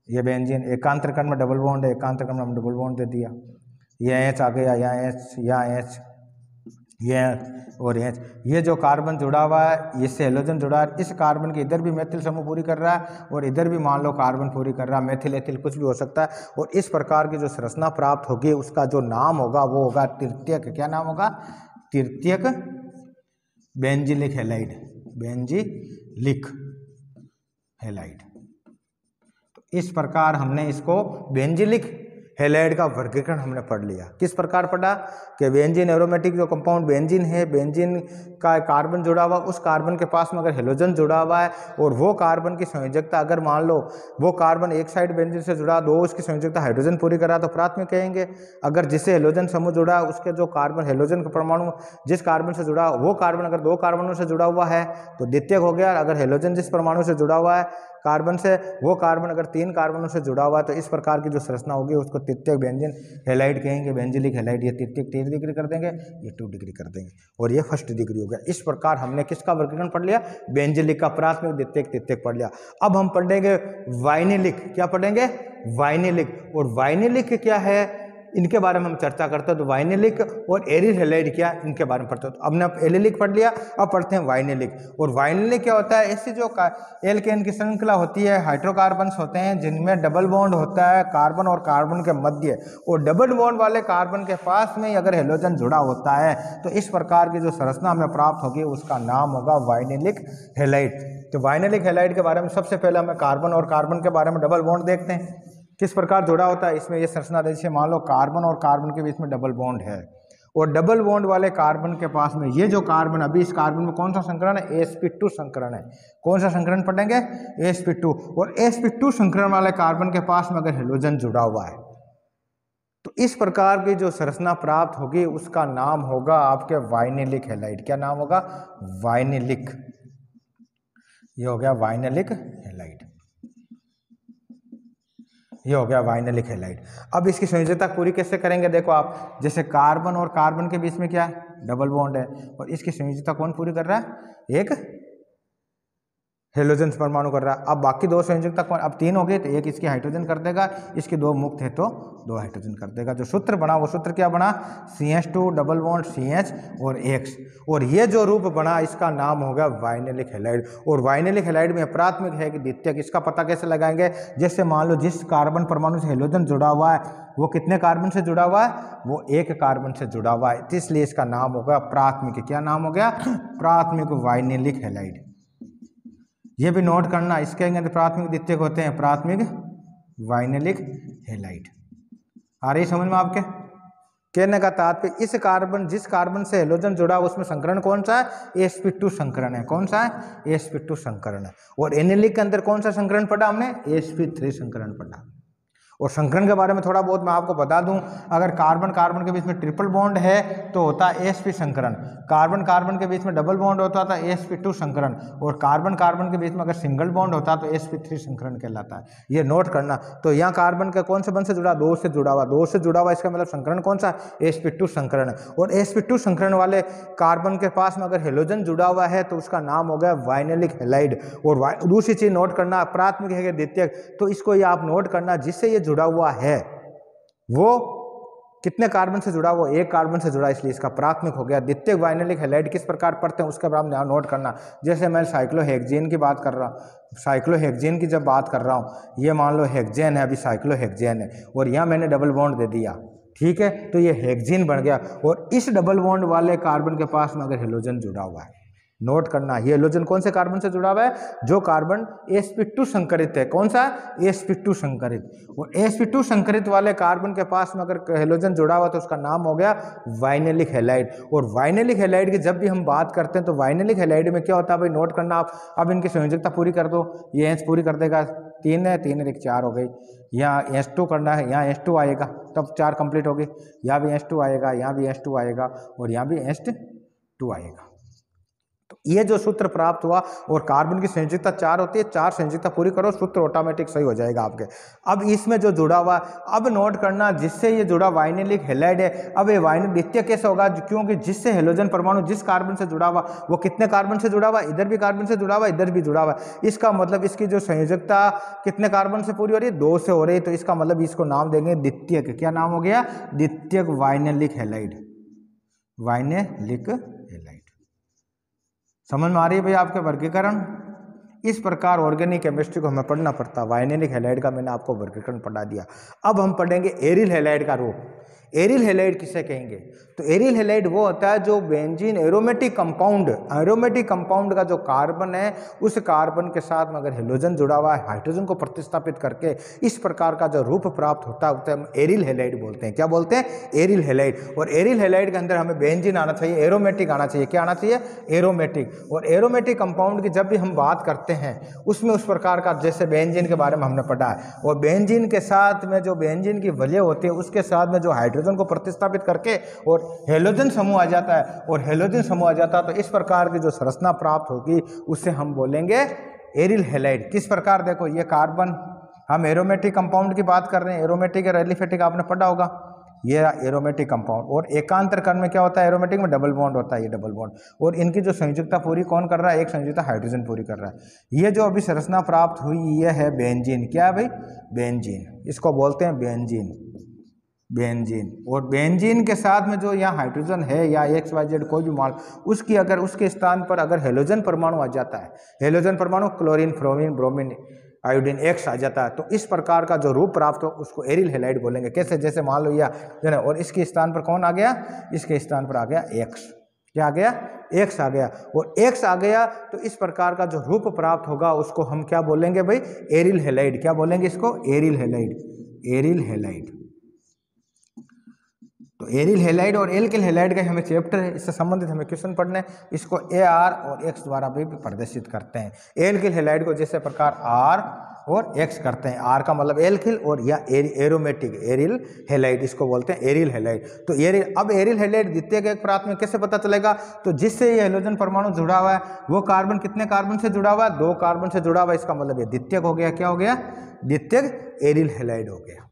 ये बेंजीन एकांतर कण में डबल बॉन्ड है, एकांतर कण में हम डबल बॉन्ड दे दिया, ये एच आ गया, यहाँ एच, यहाँ एच, ये और ये जो कार्बन जुड़ा हुआ है इससे हेलोजन जुड़ा है, इस कार्बन के इधर भी मेथिल समूह पूरी कर रहा है और इधर भी मान लो कार्बन पूरी कर रहा है, मेथिल एथिल कुछ भी हो सकता है। और इस प्रकार की जो संरचना प्राप्त होगी उसका जो नाम होगा वो होगा तृतीयक। क्या नाम होगा? तृतीयक बेंजिलिक हैलाइड, बेंजिलिक हैलाइड। तो इस प्रकार हमने इसको बेंजिलिक हैलाइड का वर्गीकरण हमने पढ़ लिया। किस प्रकार पढ़ा? कि बेंजीन एरोमेटिक जो कंपाउंड बेंजीन है, बेंजीन का कार्बन जुड़ा हुआ, उस कार्बन के पास में अगर हेलोजन जुड़ा हुआ है और वो कार्बन की संयोजकता अगर मान लो वो कार्बन एक साइड बेंजीन से जुड़ा, 2 उसकी संयोजकता हाइड्रोजन पूरी करा तो प्राथमिक कहेंगे। अगर जिससे हेलोजन समूह जुड़ा है उसके जो कार्बन हेलोजन का परमाणु जिस कार्बन से जुड़ा वो कार्बन अगर 2 कार्बनों से जुड़ा हुआ है तो द्वितीयक हो गया। अगर हेलोजन जिस परमाणु से जुड़ा हुआ है कार्बन से, वो कार्बन अगर 3 कार्बनों से जुड़ा हुआ है तो इस प्रकार की जो संरचना होगी उसको तृतीयक बेंजीन हैलाइड कहेंगे, बेंजिलिक हैलाइड। ये तृतीयक 3 डिग्री कर देंगे, ये 2 डिग्री कर देंगे और ये फर्स्ट डिग्री हो गया। इस प्रकार हमने किसका वर्गीकरण पढ़ लिया? बेंजिलिक का, प्राथमिक द्वितीयक तृतीयक पढ़ लिया। अब हम पढ़ेंगे वाइनिलिक। क्या पढ़ेंगे? वाइनिलिक। और वाइनिलिक क्या है इनके बारे में हम चर्चा करते हैं। तो वाइनिलिक और एरिल हैलाइड क्या, इनके बारे में पढ़ते हैं। तो हमने एलिलिक पढ़ लिया, अब पढ़ते हैं वाइनिलिक। और वाइनिलिक क्या होता है? ऐसी जो एल्केन की श्रृंखला होती है, हाइड्रोकार्बन्स होते हैं जिनमें डबल बॉन्ड होता है कार्बन और कार्बन के मध्य, और डबल बॉन्ड वाले कार्बन के पास में अगर हेलोजन जुड़ा होता है तो इस प्रकार की जो संरचना हमें प्राप्त होगी उसका नाम होगा वाइनिलिक हैलाइड। तो वाइनिलिक हैलाइड के बारे में सबसे पहले हमें कार्बन और कार्बन के बारे में डबल बॉन्ड देखते हैं, किस प्रकार जुड़ा होता है। इसमें ये संरचना जैसे मान लो कार्बन और कार्बन के बीच में डबल बॉन्ड है और डबल बॉन्ड वाले कार्बन के पास में ये जो कार्बन, अभी इस कार्बन में कौन सा संकरण है? sp2 संकरण है। कौन सा संकरण पढ़ेंगे? sp2। और sp2 संकरण वाले कार्बन के पास में अगर हेलोजन जुड़ा हुआ है तो इस प्रकार की जो संरचना प्राप्त होगी उसका नाम होगा आपके वाइनिलिक हैलाइड। क्या नाम होगा? वाइनिलिक। ये हो गया वाइनिलिक हैलाइड, ये हो गया वाइनिलिक हैलाइड। अब इसकी संयोजकता पूरी कैसे करेंगे? देखो आप, जैसे कार्बन और कार्बन के बीच में क्या है? डबल बॉन्ड है और इसकी संयोजकता कौन पूरी कर रहा है? एक हेलोजन परमाणु कर रहा है। अब बाकी 2 संयोजकता कौन? अब 3 हो गए तो एक इसकी हाइड्रोजन कर देगा, इसके 2 मुक्त है तो 2 हाइड्रोजन कर देगा। जो सूत्र बना वो सूत्र क्या बना? CH2 डबल बॉन्ड CH और X। और ये जो रूप बना इसका नाम होगा वाइनिलिक हैलाइड। और वाइनिलिक हैलाइड में प्राथमिक है कि द्वितीयक, इसका पता कैसे लगाएंगे? जैसे मान लो जिस कार्बन परमाणु से हेलोजन जुड़ा हुआ है वो कितने कार्बन से जुड़ा हुआ है? वो 1 कार्बन से जुड़ा हुआ है, इसलिए इसका नाम होगा प्राथमिक। क्या नाम हो गया? प्राथमिक वाइनिलिक हैलाइड। ये भी नोट करना, इसके अंदर प्राथमिक द्वितीयक होते हैं, प्राथमिक वाइनिलिक हैलाइड। आ रही समझ में आपके? कहने का तात्पर्य इस कार्बन, जिस कार्बन से हेलोजन जुड़ा उसमें संकरण कौन सा है? sp2 संकरण है। कौन सा है? sp2 संकरण है। और एनिलिक के अंदर कौन सा संकरण पढ़ा हमने? sp3 संकरण पढ़ा। और संकरण के बारे में थोड़ा बहुत मैं आपको बता दूं, अगर कार्बन कार्बन के बीच में ट्रिपल बॉन्ड है तो होता है sp संकरण, कार्बन कार्बन के बीच में डबल बॉन्ड होता था sp2 संकरण, और कार्बन कार्बन के बीच में अगर सिंगल बॉन्ड होता तो sp3 संकरण कहलाता है। ये नोट करना। तो यहाँ कार्बन का कौन से बंध से जुड़ा? 2 से जुड़ा हुआ, 2 से जुड़ा हुआ, इसका मतलब संकरण कौन सा? sp2 संकरण। और sp2 संकरण वाले कार्बन के पास में अगर हेलोजन जुड़ा हुआ है तो उसका नाम हो गया वाइनिलिक हैलाइड। और दूसरी चीज नोट करना, प्राथमिक है कि द्वितीयक, तो इसको ये आप नोट करना, जिससे ये जुड़ा हुआ है वो कितने कार्बन से जुड़ा हुआ, एक कार्बन से जुड़ा, इसलिए इसका प्राथमिक हो गया। द्वितीयक वाइनोलिक हैलाइड किस प्रकार पढ़ते हैं उसके बारे में नोट करना। जैसे मैं साइक्लोहेक्सेन की बात कर रहा, साइक्लोहेक्सेन की जब बात कर रहा हूँ, ये मान लो हेक्सेन है, अभी साइक्लोहेक्सेन है और यहाँ मैंने डबल बॉन्ड दे दिया, ठीक है, तो ये हेक्सेन बन गया। और इस डबल बॉन्ड वाले कार्बन के पास में अगर हेलोजन जुड़ा हुआ है, नोट करना, ये हेलोजन कौन से कार्बन से जुड़ा हुआ है, जो कार्बन sp2 संकरित है। कौन सा, sp2 संकरित। और sp2 संकरित वाले कार्बन के पास में अगर हेलोजन जुड़ा हुआ तो उसका नाम हो गया वाइनेलिक हैलाइड। और वाइनेलिक हैलाइड की जब भी हम बात करते हैं तो वाइनेलिक हैलाइड में क्या होता है भाई, नोट करना आप। अब इनकी संयोजकता पूरी कर दो, ये H पूरी कर देगा, 3 है, 3 1 4 हो गई। यहाँ H2 करना है, यहाँ H2 आएगा, तब 4 कंप्लीट हो गई। यहाँ भी H2 आएगा, यहाँ भी H2 आएगा और यहाँ भी H2 आएगा। तो ये जो सूत्र प्राप्त हुआ, और कार्बन की संयोजकता 4 होती है, 4 संयोजकता पूरी करो, सूत्र ऑटोमेटिक सही हो जाएगा आपके। अब इसमें जो जुड़ा हुआ, अब नोट करना, जिससे ये जुड़ा वाइनेलिक हैलाइड है। अब ये वाइनेलिक द्वितीय कैसे होगा, क्योंकि जिससे हेलोजन परमाणु जिस कार्बन से जुड़ा हुआ वो कितने कार्बन से जुड़ा हुआ, इधर भी कार्बन से जुड़ा हुआ, इधर भी जुड़ा हुआ। इसका मतलब इसकी जो संयोजकता कितने कार्बन से पूरी हो रही है, 2 से हो रही है। तो इसका मतलब इसको नाम देंगे द्वितीयक। क्या नाम हो गया, द्वितीयक वाइनेलिक हैलाइड, वाइनेलिक हैलाइड। समझ में आ रही है भाई आपके वर्गीकरण। इस प्रकार ऑर्गेनिक केमिस्ट्री को हमें पढ़ना पड़ता है। वाइनेलिक हैलाइड का मैंने आपको वर्गीकरण पढ़ा दिया। अब हम पढ़ेंगे एरिल हैलाइड का रूप। एरिल हैलाइड किसे कहेंगे, तो एरिल हैलाइड वो होता है जो benzene aromatic compound, aromatic compound का जो कार्बन है उस कार्बन के साथ में अगर हेलोजन जुड़ा हुआ है, हाइड्रोजन को प्रतिस्थापित करके इस प्रकार का जो रूप प्राप्त होता है उसे हम एरिल हैलाइड बोलते हैं। क्या बोलते हैं, एरिल हैलाइड। और एरिल हैलाइड के अंदर हमें बेंजीन आना चाहिए, एरोमेटिक आना चाहिए। क्या आना चाहिए, एरोमेटिक। और एरोमेटिक कंपाउंड की जब भी हम बात करते हैं उसमें उस प्रकार का, जैसे बेंजीन के बारे में हमने पढ़ा है, और बेंजीन के साथ में जो बेंजीन की वजह होती है उसके साथ में जो हाइड्रोजन को प्रतिस्थापित करके और हेलोजन समूह आ जाता है, और हेलोजन समूह आ जाता है तो इस प्रकार की जो संरचना प्राप्त होगी उसे हम बोलेंगे एरिल हैलाइड। किस प्रकार, देखो ये कार्बन, हम एरोमेटिक कंपाउंड की बात कर रहे हैं, एरोमेटिक और एलिफेटिक आपने पढ़ा होगा, ये एरोमेटिक कंपाउंड। और एकांतर कण में क्या होता है, एरोमेटिक में डबल बॉन्ड होता है, ये डबल बॉन्ड। और इनकी जो संयोजकता पूरी कौन कर रहा है, एक संयोजकता हाइड्रोजन पूरी कर रहा है। ये जो अभी संरचना प्राप्त हुई ये है बेंजीन। क्या है भाई, बेंजीन, इसको बोलते हैं बेंजीन, बेंजीन। और बेंजीन के साथ में जो यहाँ हाइड्रोजन है या XYZ कोई भी मान, उसकी अगर उसके स्थान पर अगर हेलोजन परमाणु आ जाता है, हेलोजन परमाणु क्लोरीन, फ्रोमीन, ब्रोमीन, आयोडीन X आ जाता है, तो इस प्रकार का जो रूप प्राप्त हो उसको एरिल हैलाइड बोलेंगे। कैसे, जैसे मान लो यह जो है, और इसके स्थान पर कौन आ गया, इसके स्थान पर आ गया X। क्या आ गया, X आ गया। और X आ गया तो इस प्रकार का जो रूप प्राप्त होगा उसको हम क्या बोलेंगे भाई, एरिल हैलाइड। क्या बोलेंगे इसको, एरिल हैलाइड, एरिल हैलाइड। तो एरिल हैलाइड और एल्किल हैलाइड का हमें चैप्टर है, इससे संबंधित हमें क्वेश्चन पढ़ने, इसको AR और X द्वारा भी प्रदर्शित करते हैं। एल्किल हैलाइड को जैसे प्रकार R और X करते हैं, R का मतलब एल्किल और या एरोमेटिक, एरिल हैलाइड, इसको बोलते हैं एरिल हैलाइड। तो एरिल, अब एरिल हैलाइड द्वितीयक एक प्राथमिक कैसे पता चलेगा, तो जिससे ये हेलोजन परमाणु जुड़ा हुआ है वो कार्बन कितने कार्बन से जुड़ा हुआ है, 2 कार्बन से जुड़ा हुआ है, इसका मतलब ये द्वितीयक हो गया। क्या हो गया, द्वितीयक एरिल हैलाइड हो गया।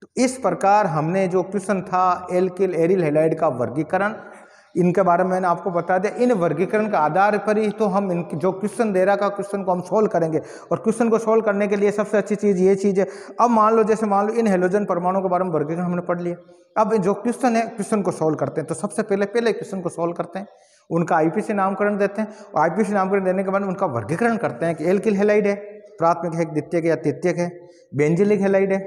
तो इस प्रकार हमने जो क्वेश्चन था एल्किल एरिल हैलाइड का वर्गीकरण, इनके बारे में मैंने आपको बता दिया। इन वर्गीकरण के आधार पर ही तो हम इनकी जो क्वेश्चन दे रहा का क्वेश्चन को हम सोल्व करेंगे। और क्वेश्चन को सोल्व करने के लिए सबसे अच्छी चीज़ ये चीज़ है, अब मान लो जैसे मान लो इन हेलोजन परमाणु के बारे में वर्गीकरण हमने पढ़ लिया, अब जो क्वेश्चन है क्वेश्चन को सोल्व करते हैं। तो सबसे पहले क्वेश्चन को सोल्व करते हैं, उनका IPC नामकरण देते हैं, और IPC नामकरण देने के बाद उनका वर्गीकरण करते हैं कि एल्किल हैलाइड है, प्राथमिक है, द्वितीयक या तृतीयक है, बेंजिलिक हैलाइड है,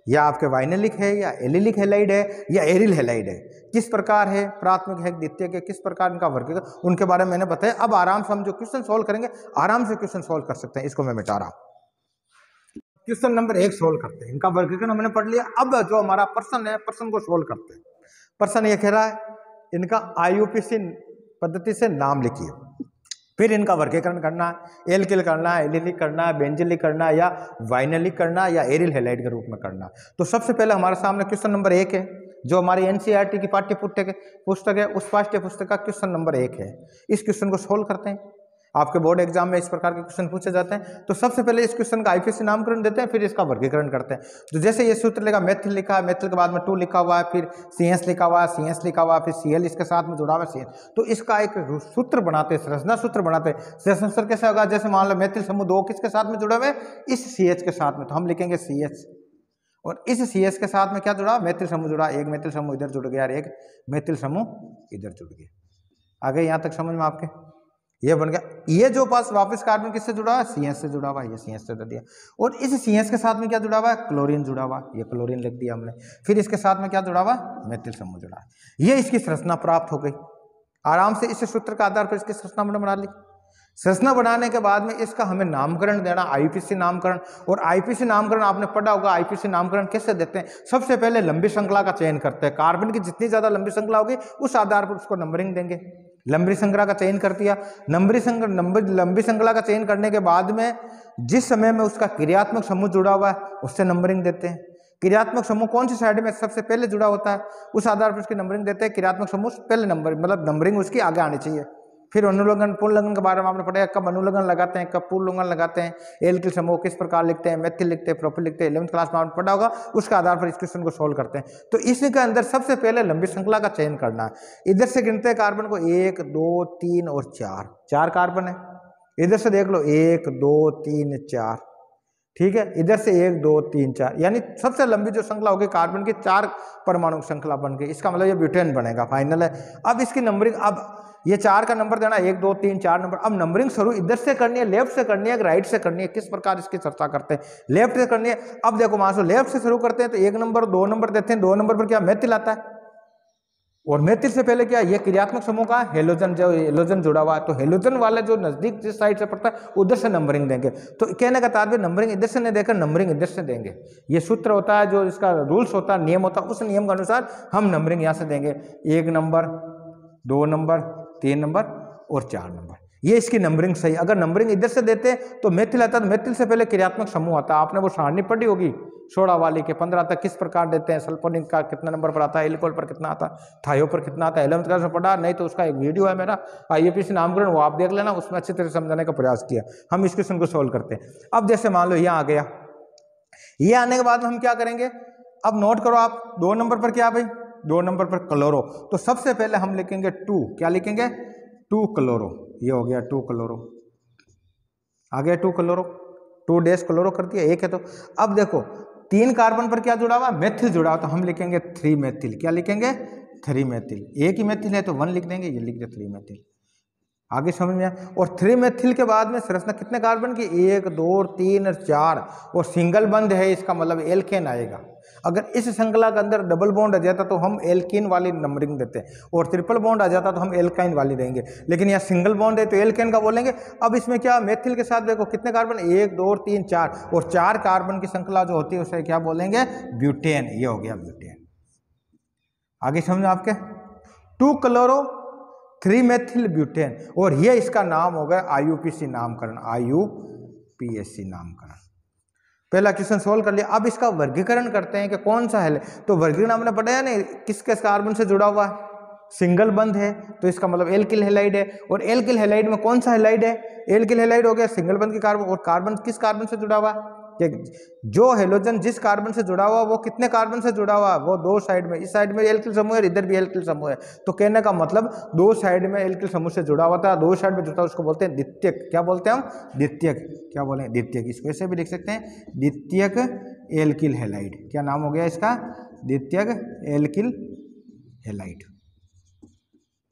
या आपके वाइनेलिक है, या एलिलिक हैलाइड है, या एरिल हैलाइड है, किस प्रकार है, प्राथमिक है, द्वितीयक है, किस प्रकार इनका वर्गीकरण, उनके बारे में मैंने बताया। अब आराम से हम जो क्वेश्चन सोल्व करेंगे आराम से क्वेश्चन सोल्व कर सकते हैं। इसको मैं मिटा रहा हूं। क्वेश्चन नंबर 1 सोल्व करते हैं, इनका वर्गीकरण हमने पढ़ लिया। अब जो हमारा प्रश्न है, प्रश्न को सोल्व करते हैं। प्रश्न ये कह रहा है इनका IUPAC पद्धति से नाम लिखिए, फिर इनका वर्गीकरण करना है, एल्किल करना है, एलिलिक करना है, बेंजिलिक करना है, या वाइनेलिक करना है, या एरिल हैलाइड के रूप में करना। तो सबसे पहले हमारे सामने क्वेश्चन नंबर 1 है, जो हमारी NCERT की पाठ्य पुस्तक है, उस पाठ्य पुस्तक का क्वेश्चन नंबर 1 है। इस क्वेश्चन को सोल्व करते हैं। आपके बोर्ड एग्जाम में इस प्रकार के क्वेश्चन पूछे जाते हैं। तो सबसे पहले इस क्वेश्चन का IPC नामकरण देते हैं, फिर इसका वर्गीकरण करते हैं। तो जैसे ये सूत्र लेगा, मेथिल लिखा है, मेथिल के बाद में 2 लिखा हुआ है, फिर CS लिखा हुआ है, CS लिखा हुआ है, फिर Cl इसके साथ में जुड़ा हुआ है CH। तो इसका एक सूत्र बनाते हैं, संरचना सूत्र बनाते हैं। संरचना सूत्र कैसे होगा, जैसे मान लो मेथिल समूह 2 किसके साथ में जुड़े हुए, इस CH के साथ में, तो हम लिखेंगे CH। और इस CH के साथ में क्या जुड़ा, मेथिल समूह जुड़ा, एक मेथिल समूह इधर जुड़ गया और एक मेथिल समूह इधर जुड़ गया। आगे यहाँ तक समझ में आपके, ये बन गया। ये जो पास वापस कार्बन किससे जुड़ा है, CH से जुड़ा हुआ है, ये CH से दे दिया। और इस CH के साथ में क्या जुड़ा हुआ है, क्लोरीन जुड़ा हुआ, ये क्लोरीन लिख दिया हमने। फिर इसके साथ में क्या जुड़ा हुआ, मेथिल समूह जुड़ा है। ये इसकी संरचना प्राप्त हो गई। आराम से इस सूत्र के आधार पर इसकी संरचना बना ली। संरचना बनाने के बाद में इसका हमें नामकरण देना, आईपीसी नामकरण। और आईपीसी नामकरण आपने पढ़ा होगा, आईपीसी नामकरण कैसे देते हैं, सबसे पहले लंबी श्रृंखला का चयन करते हैं। कार्बन की जितनी ज्यादा लंबी श्रृंखला होगी उस आधार पर उसको नंबरिंग देंगे। लंबी श्रृंखला का चयन कर दिया, लंबी श्रृंखला का चयन करने के बाद में जिस समय में उसका क्रियात्मक समूह जुड़ा हुआ है उससे नंबरिंग देते हैं। क्रियात्मक समूह कौन सी साइड में सबसे पहले जुड़ा होता है उस आधार पर उसकी नंबरिंग देते हैं। क्रियात्मक समूह पहले नंबर, मतलब नंबरिंग उसकी आगे आनी चाहिए। फिर अनुलग्न पूर्णलग्न के बारे में आपने पढ़ा, कब अनुलग्न लगाते हैं, कब पूर्णलग्न लगाते हैं, एल्किल समूह किस प्रकार लिखते हैं, मेथिल लिखते हैं, प्रोपिल लिखते हैं, 11वीं क्लास में आपने पढ़ा होगा। उसके आधार पर इस क्वेश्चन को सोल्व करते हैं। तो इसके अंदर सबसे पहले लंबी श्रृंखला का चयन करना है। इधर से गिनते हैं कार्बन को 1 2 3 और 4 कार्बन है। इधर से देख लो 1 2 3 4, ठीक है। इधर से 1 2 3 4, यानी सबसे लंबी जो श्रृंखला होगी कार्बन की 4 परमाणु श्रृंखला बन गई। इसका मतलब ये ब्यूटेन बनेगा, फाइनल है। अब इसकी नंबरिंग, अब ये 4 का नंबर देना, 1 2 3 4 नंबर। अब नंबरिंग शुरू इधर से करनी है, लेफ्ट से करनी है, राइट से करनी है। किस प्रकार इसकी चर्चा करते हैं, लेफ्ट से करनी है। अब देखो मान लो लेफ्ट से शुरू करते हैं तो 1 नंबर 2 नंबर देते हैं। 2 नंबर पर क्या, मेथिल आता है। और मेथिल से पहले क्या, ये क्रियात्मक समूह का हेलोजन, जो हेलोजन जुड़ा हुआ है, तो हेलोजन वाले जो नजदीक जिस साइड से पड़ता है उधर से नंबरिंग देंगे। तो कहने का तात्पर्य नंबरिंग इधर से नहीं देकर नंबरिंग इधर से देंगे। ये सूत्र होता है, जो इसका रूल्स होता है, नियम होता है, उस नियम के अनुसार हम नंबरिंग यहाँ से देंगे। 1 नंबर 2 नंबर 3 नंबर और 4 नंबर, ये इसकी नंबरिंग सही। अगर नंबरिंग इधर से देते तो मेथिल आता, तो मेथिल से पहले क्रियात्मक समूह आता। आपने वो सारणी पढ़ी होगी सोडा वाली के 15 तक किस प्रकार देते हैं, सल्फोनिक का कितना नंबर पर आता है, एल्कोहल पर कितना आता है, थायो पर कितना आता है, 11वीं क्लास में पढ़ा। नहीं तो उसका एक वीडियो है मेरा आईपीसी नामकरण, वो आप देख लेना, उसमें अच्छी तरह समझाने का प्रयास किया। हम इस क्वेश्चन को सोल्व करते हैं। अब जैसे मान लो यहाँ आ गया, ये आने के बाद में हम क्या करेंगे, अब नोट करो आप 2 नंबर पर क्या भाई, 2 नंबर पर क्लोरो। तो सबसे पहले हम लिखेंगे 2, क्या लिखेंगे, 2 क्लोरो। ये हो गया 2 क्लोरो, आ गया 2 क्लोरो, 2 डैश क्लोरो कर दिया, एक है। तो अब देखो 3 कार्बन पर क्या जुड़ा हुआ, मेथिल जुड़ा हुआ, तो हम लिखेंगे 3 मेथिल। क्या लिखेंगे, 3 मेथिल। एक ही मेथिल है तो 1 लिख देंगे, ये लिख दे 3 मेथिल। आगे समझ में आया। और 3 मेथिल के बाद में संरचना कितने कार्बन की, 1 2 3 और 4, और सिंगल बंद है, इसका मतलब एल्केन आएगा। अगर इस श्रृंखला के अंदर डबल बॉन्ड आ जाता तो हम एल्कीन वाली नंबरिंग देते हैं, और ट्रिपल बॉन्ड आ जाता तो हम एल्काइन वाली देंगे। लेकिन यहाँ सिंगल बॉन्ड है तो एल्केन का बोलेंगे। अब इसमें क्या, मेथिल के साथ देखो कितने कार्बन, 1 2 3 4, और 4 कार्बन की श्रृंखला जो होती है उसे क्या बोलेंगे, ब्यूटेन। ये हो गया ब्यूटेन। आगे समझो आपके, 2 क्लोरो 3 मेथिल ब्यूटेन, और ये इसका नाम हो गया आईयूपीसी नामकरण, आईयूपीएसी नामकरण। पहला क्वेश्चन सोल्व कर लिया। अब इसका वर्गीकरण करते हैं कि कौन सा है। तो वर्गीकरण हमने पढ़ा है ना, किस किस कार्बन से जुड़ा हुआ है, सिंगल बंद है तो इसका मतलब एल्किल हैलाइड है। और एल्किल हैलाइड में कौन सा हैलाइड है, एल्किल हैलाइड हो गया सिंगल बंद की कार्बन। और कार्बन किस कार्बन से जुड़ा हुआ है, जो हेलोजन जिस कार्बन से जुड़ा हुआ वो कितने कार्बन से जुड़ा हुआ, वो 2 साइड में, इस साइड में एल्किल समूह है, इधर भी एल्किल समूह है। तो कहने का मतलब 2 साइड में एल्किल समूह से जुड़ा हुआ था, 2 साइड में जुड़ा, उसको बोलते हैं द्वितीयक। क्या बोलते हैं हम, द्वितीयक। क्या बोले, द्वितीयक। इसको ऐसे भी लिख सकते हैं, द्वितीयक एल्किल हैलाइड। क्या नाम हो गया इसका, द्वितीयक एल्किल हैलाइड,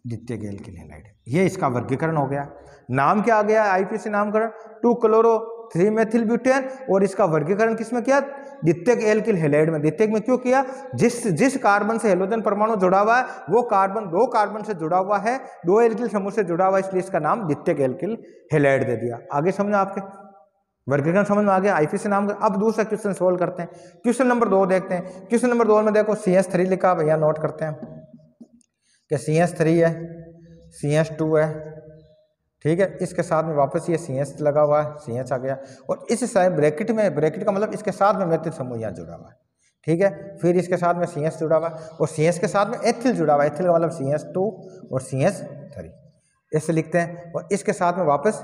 द्वितीयक एल्किल हैलाइड। ये इसका वर्गीकरण हो गया। नाम क्या आ गया, आईपीसी नामकरण, 2 क्लोरो 3 मेथिल ब्यूटेन। और इसका वर्गीकरण किसमें किया, द्वितीयक एल्किल हैलाइड में। द्वितीयक में क्यों किया, जिस कार्बन से हेलोजन परमाणु जुड़ा हुआ है वो कार्बन 2 कार्बन से जुड़ा हुआ है, 2 एल्किल समूह से जुड़ा हुआ है, इसलिए इसका नाम द्वितीयक एल्किल हैलाइड दे दिया। आगे समझो, आपके वर्गीकरण समझ में आ गया, आईपीसी नाम। अब दूसरा क्वेश्चन सोल्व करते हैं। क्वेश्चन नंबर 2 देखते हैं। क्वेश्चन नंबर 2 में देखो CH3 लिखा, भैया नोट करते हैं कि CH3 है, CH2 है, ठीक है। इसके साथ में वापस ये CH लगा हुआ है, CH आ गया। और इस साइड ब्रैकेट में, ब्रैकेट का मतलब इसके साथ में मेथिल समूह यहाँ जुड़ा हुआ है, ठीक है। फिर इसके साथ में CH जुड़ा हुआ है, और CH के साथ में एथिल जुड़ा हुआ है। एथिल का मतलब CH2 और CH3, ऐसे लिखते हैं। और इसके साथ में वापस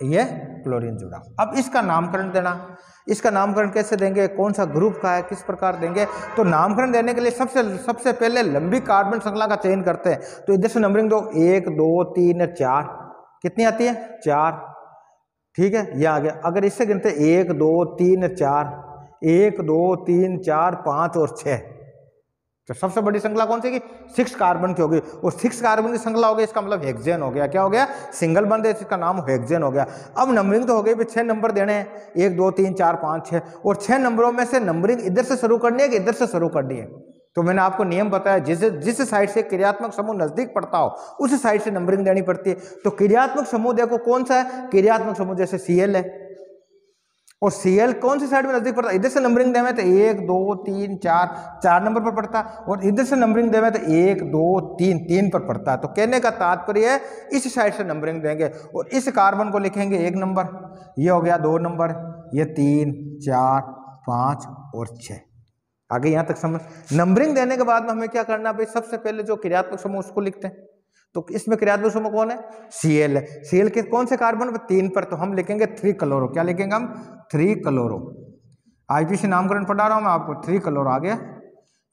ये क्लोरीन जुड़ा। अब इसका नामकरण देना, इसका नामकरण कैसे देंगे, कौन सा ग्रुप का है, किस प्रकार देंगे। तो नामकरण देने के लिए सबसे पहले लंबी कार्बन श्रृंखला का चयन करते हैं। तो इधर से नंबरिंग दो, 1 2 3 4, कितनी आती है, 4, ठीक है। यह आ गया। अगर इससे गिनते 1 2 3 4, 1 2 3 4 5 और 6। तो सबसे बड़ी श्रृंखला कौन सी की? 6 कार्बन की होगी, और 6 कार्बन की श्रृंखला हो गई, इसका मतलब हेक्सेन हो गया। क्या हो गया? सिंगल बंद है, इसका नाम हेक्सेन हो गया। अब नंबरिंग तो हो गई, 6 नंबर देने हैं, 1 2 3 4 5 6, और 6 नंबरों में से नंबरिंग इधर से शुरू करनी है कि इधर से शुरू करनी है? तो मैंने आपको नियम बताया, जिस साइड से क्रियात्मक समूह नजदीक पड़ता हो उस साइड से नंबरिंग देनी पड़ती है। तो क्रियात्मक समूह देखो कौन सा है? क्रियात्मक समूह जैसे Cl है, और Cl कौन सी साइड में नजदीक पड़ता है? इधर से नंबरिंग देवे तो 1 2 3 4 4 नंबर पर पड़ता है, और इधर से नंबरिंग देवे तो 1 2 3 3 पर पड़ता है। तो कहने का तात्पर्य है इस साइड से नंबरिंग देंगे, और इस कार्बन को लिखेंगे 1 नंबर, ये हो गया 2 नंबर, ये 3 4 5 और 6। आगे यहां तक समझ। नंबरिंग देने के बाद में हमें क्या करना है भाई? सबसे पहले जो क्रियात्मक समूह उसको लिखते हैं। तो इसमें क्रियात्मक समूह कौन है? Cl है। Cl के कौन से कार्बन पर? 3 पर, तो हम लिखेंगे 3 क्लोरो। क्या लिखेंगे हम? 3 क्लोरो। आईपीसी नामकरण पढ़ा रहा हूं मैं आपको। 3 क्लोरो आ गया,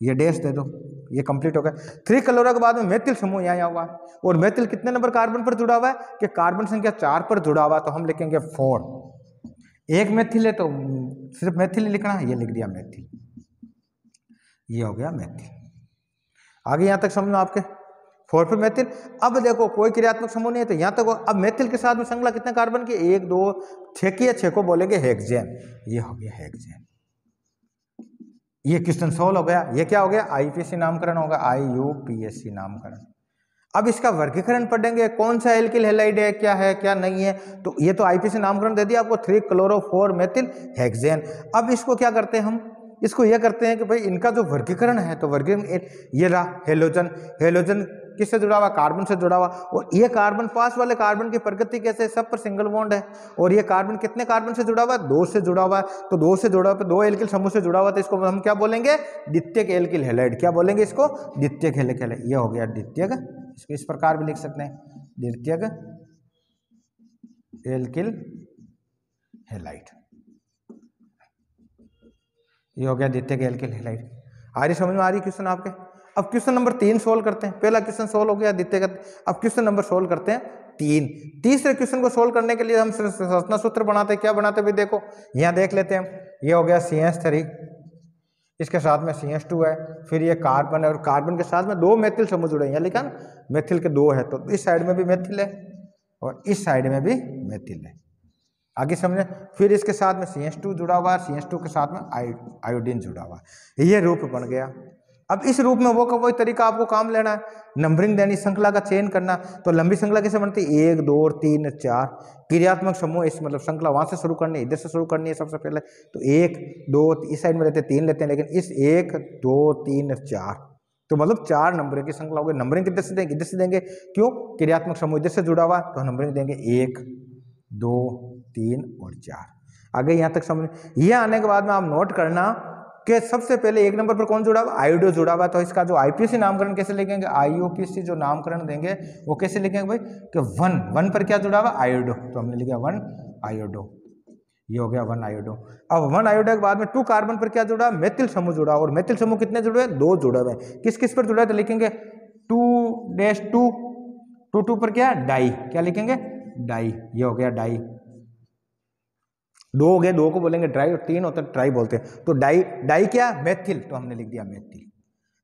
ये डैश दे दो, ये कंप्लीट हो गया। 3 क्लोरो के बाद में मेथिल समूह यहाँ हुआ, और मेथिल कितने नंबर कार्बन पर जुड़ा हुआ है? कि कार्बन संख्या 4 पर जुड़ा हुआ, तो हम लिखेंगे 4। एक मेथिल है तो सिर्फ मेथिल लिखना है, ये लिख दिया मेथिल, ये हो गया मेथिल। आगे यहां तक समझना आपके 4 पर मेथिल। अब देखो कोई क्रियात्मक समूह नहीं है, तो यहां तक अब मेथिल के साथ में श्रृंखला कितने कार्बन की? 1 2 6 की है, 6 को बोलेंगे हेक्सेन। ये हो गया हेक्सेन। ये क्वेश्चन सोल्व हो गया। ये क्या हो गया? आईपीसी नामकरण होगा, IUPAC नामकरण। अब इसका वर्गीकरण पढ़ेंगे, कौन सा एल्किल हैलाइड है, क्या है क्या नहीं है। तो ये तो आईपीसी नामकरण दे दिया आपको, 3 क्लोरो 4 मेथिल हेक्सेन। अब इसको क्या करते हैं हम? इसको यह करते हैं कि भाई इनका जो वर्गीकरण है, तो वर्गीकरण ये रहा हेलोजन। हेलोजन किससे जुड़ा हुआ? कार्बन से जुड़ा हुआ। और ये कार्बन पास वाले कार्बन की प्रकृति कैसे? सब पर सिंगल बॉन्ड है। और ये कार्बन कितने कार्बन से जुड़ा हुआ है? 2 से जुड़ा हुआ है। तो 2 से जुड़ा हुआ, 2 एल्किल समूह से जुड़ा हुआ, तो इसको हम क्या बोलेंगे? द्वितीयक एल्किल हैलाइड। क्या बोलेंगे इसको? द्वितीयक एल्किल हैलाइड। ये हो गया द्वितीयक। इसको इस प्रकार भी लिख सकते हैं, द्वितीयक एल्किल हैलाइड। ये हो गया द्वितीयक एल्किल हैलाइड। आ रही समझ में? आ रही क्वेश्चन आपके? अब क्वेश्चन नंबर 3 सोल्व करते हैं। पहला क्वेश्चन सोल्व हो गया द्वितीयक। अब क्वेश्चन नंबर सोल्व करते हैं 3। तीसरे क्वेश्चन को सोल्व करने के लिए हम संरचना सूत्र बनाते हैं। क्या बनाते हैं भी? देखो यहाँ देख लेते हैं। ये हो गया CH3, इसके साथ में CH2 है, फिर ये कार्बन है, और कार्बन के साथ में 2 मेथिल समूह जुड़े हैं। यहाँ लिखा ना मेथिल के 2 है, तो इस साइड में भी मेथिल है और इस साइड में भी मेथिल है। आगे समझे। फिर इसके साथ में CH2 जुड़ा हुआ है, CH2 के साथ में आयोडीन जुड़ा हुआ है। ये रूप बन गया। अब इस रूप में वो का वही तरीका आपको काम लेना है, नंबरिंग देनी, श्रृंखला का चयन करना। तो लंबी श्रृंखला कैसे बनती है? 1 2 3 4 क्रियात्मक समूह, इस मतलब श्रृंखला वहां से शुरू करनी है, इधर से शुरू करनी है सबसे पहले। तो 1 2 इस साइड में लेते हैं, 3 लेते हैं, लेकिन इस 1 2 3 4, तो मतलब 4 नंबर की श्रृंखला होगी। नंबरिंग किधर से देंगे? इधर से देंगे। क्यों? क्रियात्मक समूह इधर से जुड़ा हुआ, तो नंबरिंग देंगे 1 2 3 और 4। आगे यहां तक समझ। ये आने के बाद में आप नोट करना कि सबसे पहले 1 नंबर पर कौन जुड़ा हुआ? आयोडो जुड़ा हुआ। तो इसका जो आईपीसी नामकरण कैसे लिखेंगे? IUPAC जो नामकरण देंगे वो कैसे लिखेंगे भाई? कि 1 पर क्या जुड़ा हुआ? आयोडो। तो हमने लिखा 1 आयोडो। ये हो गया 1 आयोडो। अब 1 आयोडो के बाद में 2 कार्बन पर क्या जुड़ा? मेथिल समूह जुड़ा। और मेथिल समूह कितने जुड़े हैं? 2 जुड़े हुए। किस किस पर जुड़ा है? तो लिखेंगे 2-2 2 पर क्या? डाई। क्या लिखेंगे? डाई। ये हो गया डाई। 2 हो गए, 2 को बोलेंगे ड्राई, और 3 होता है ट्राई बोलते हैं। तो डाई, डाई क्या? मेथिल। तो हमने लिख दिया मेथिल,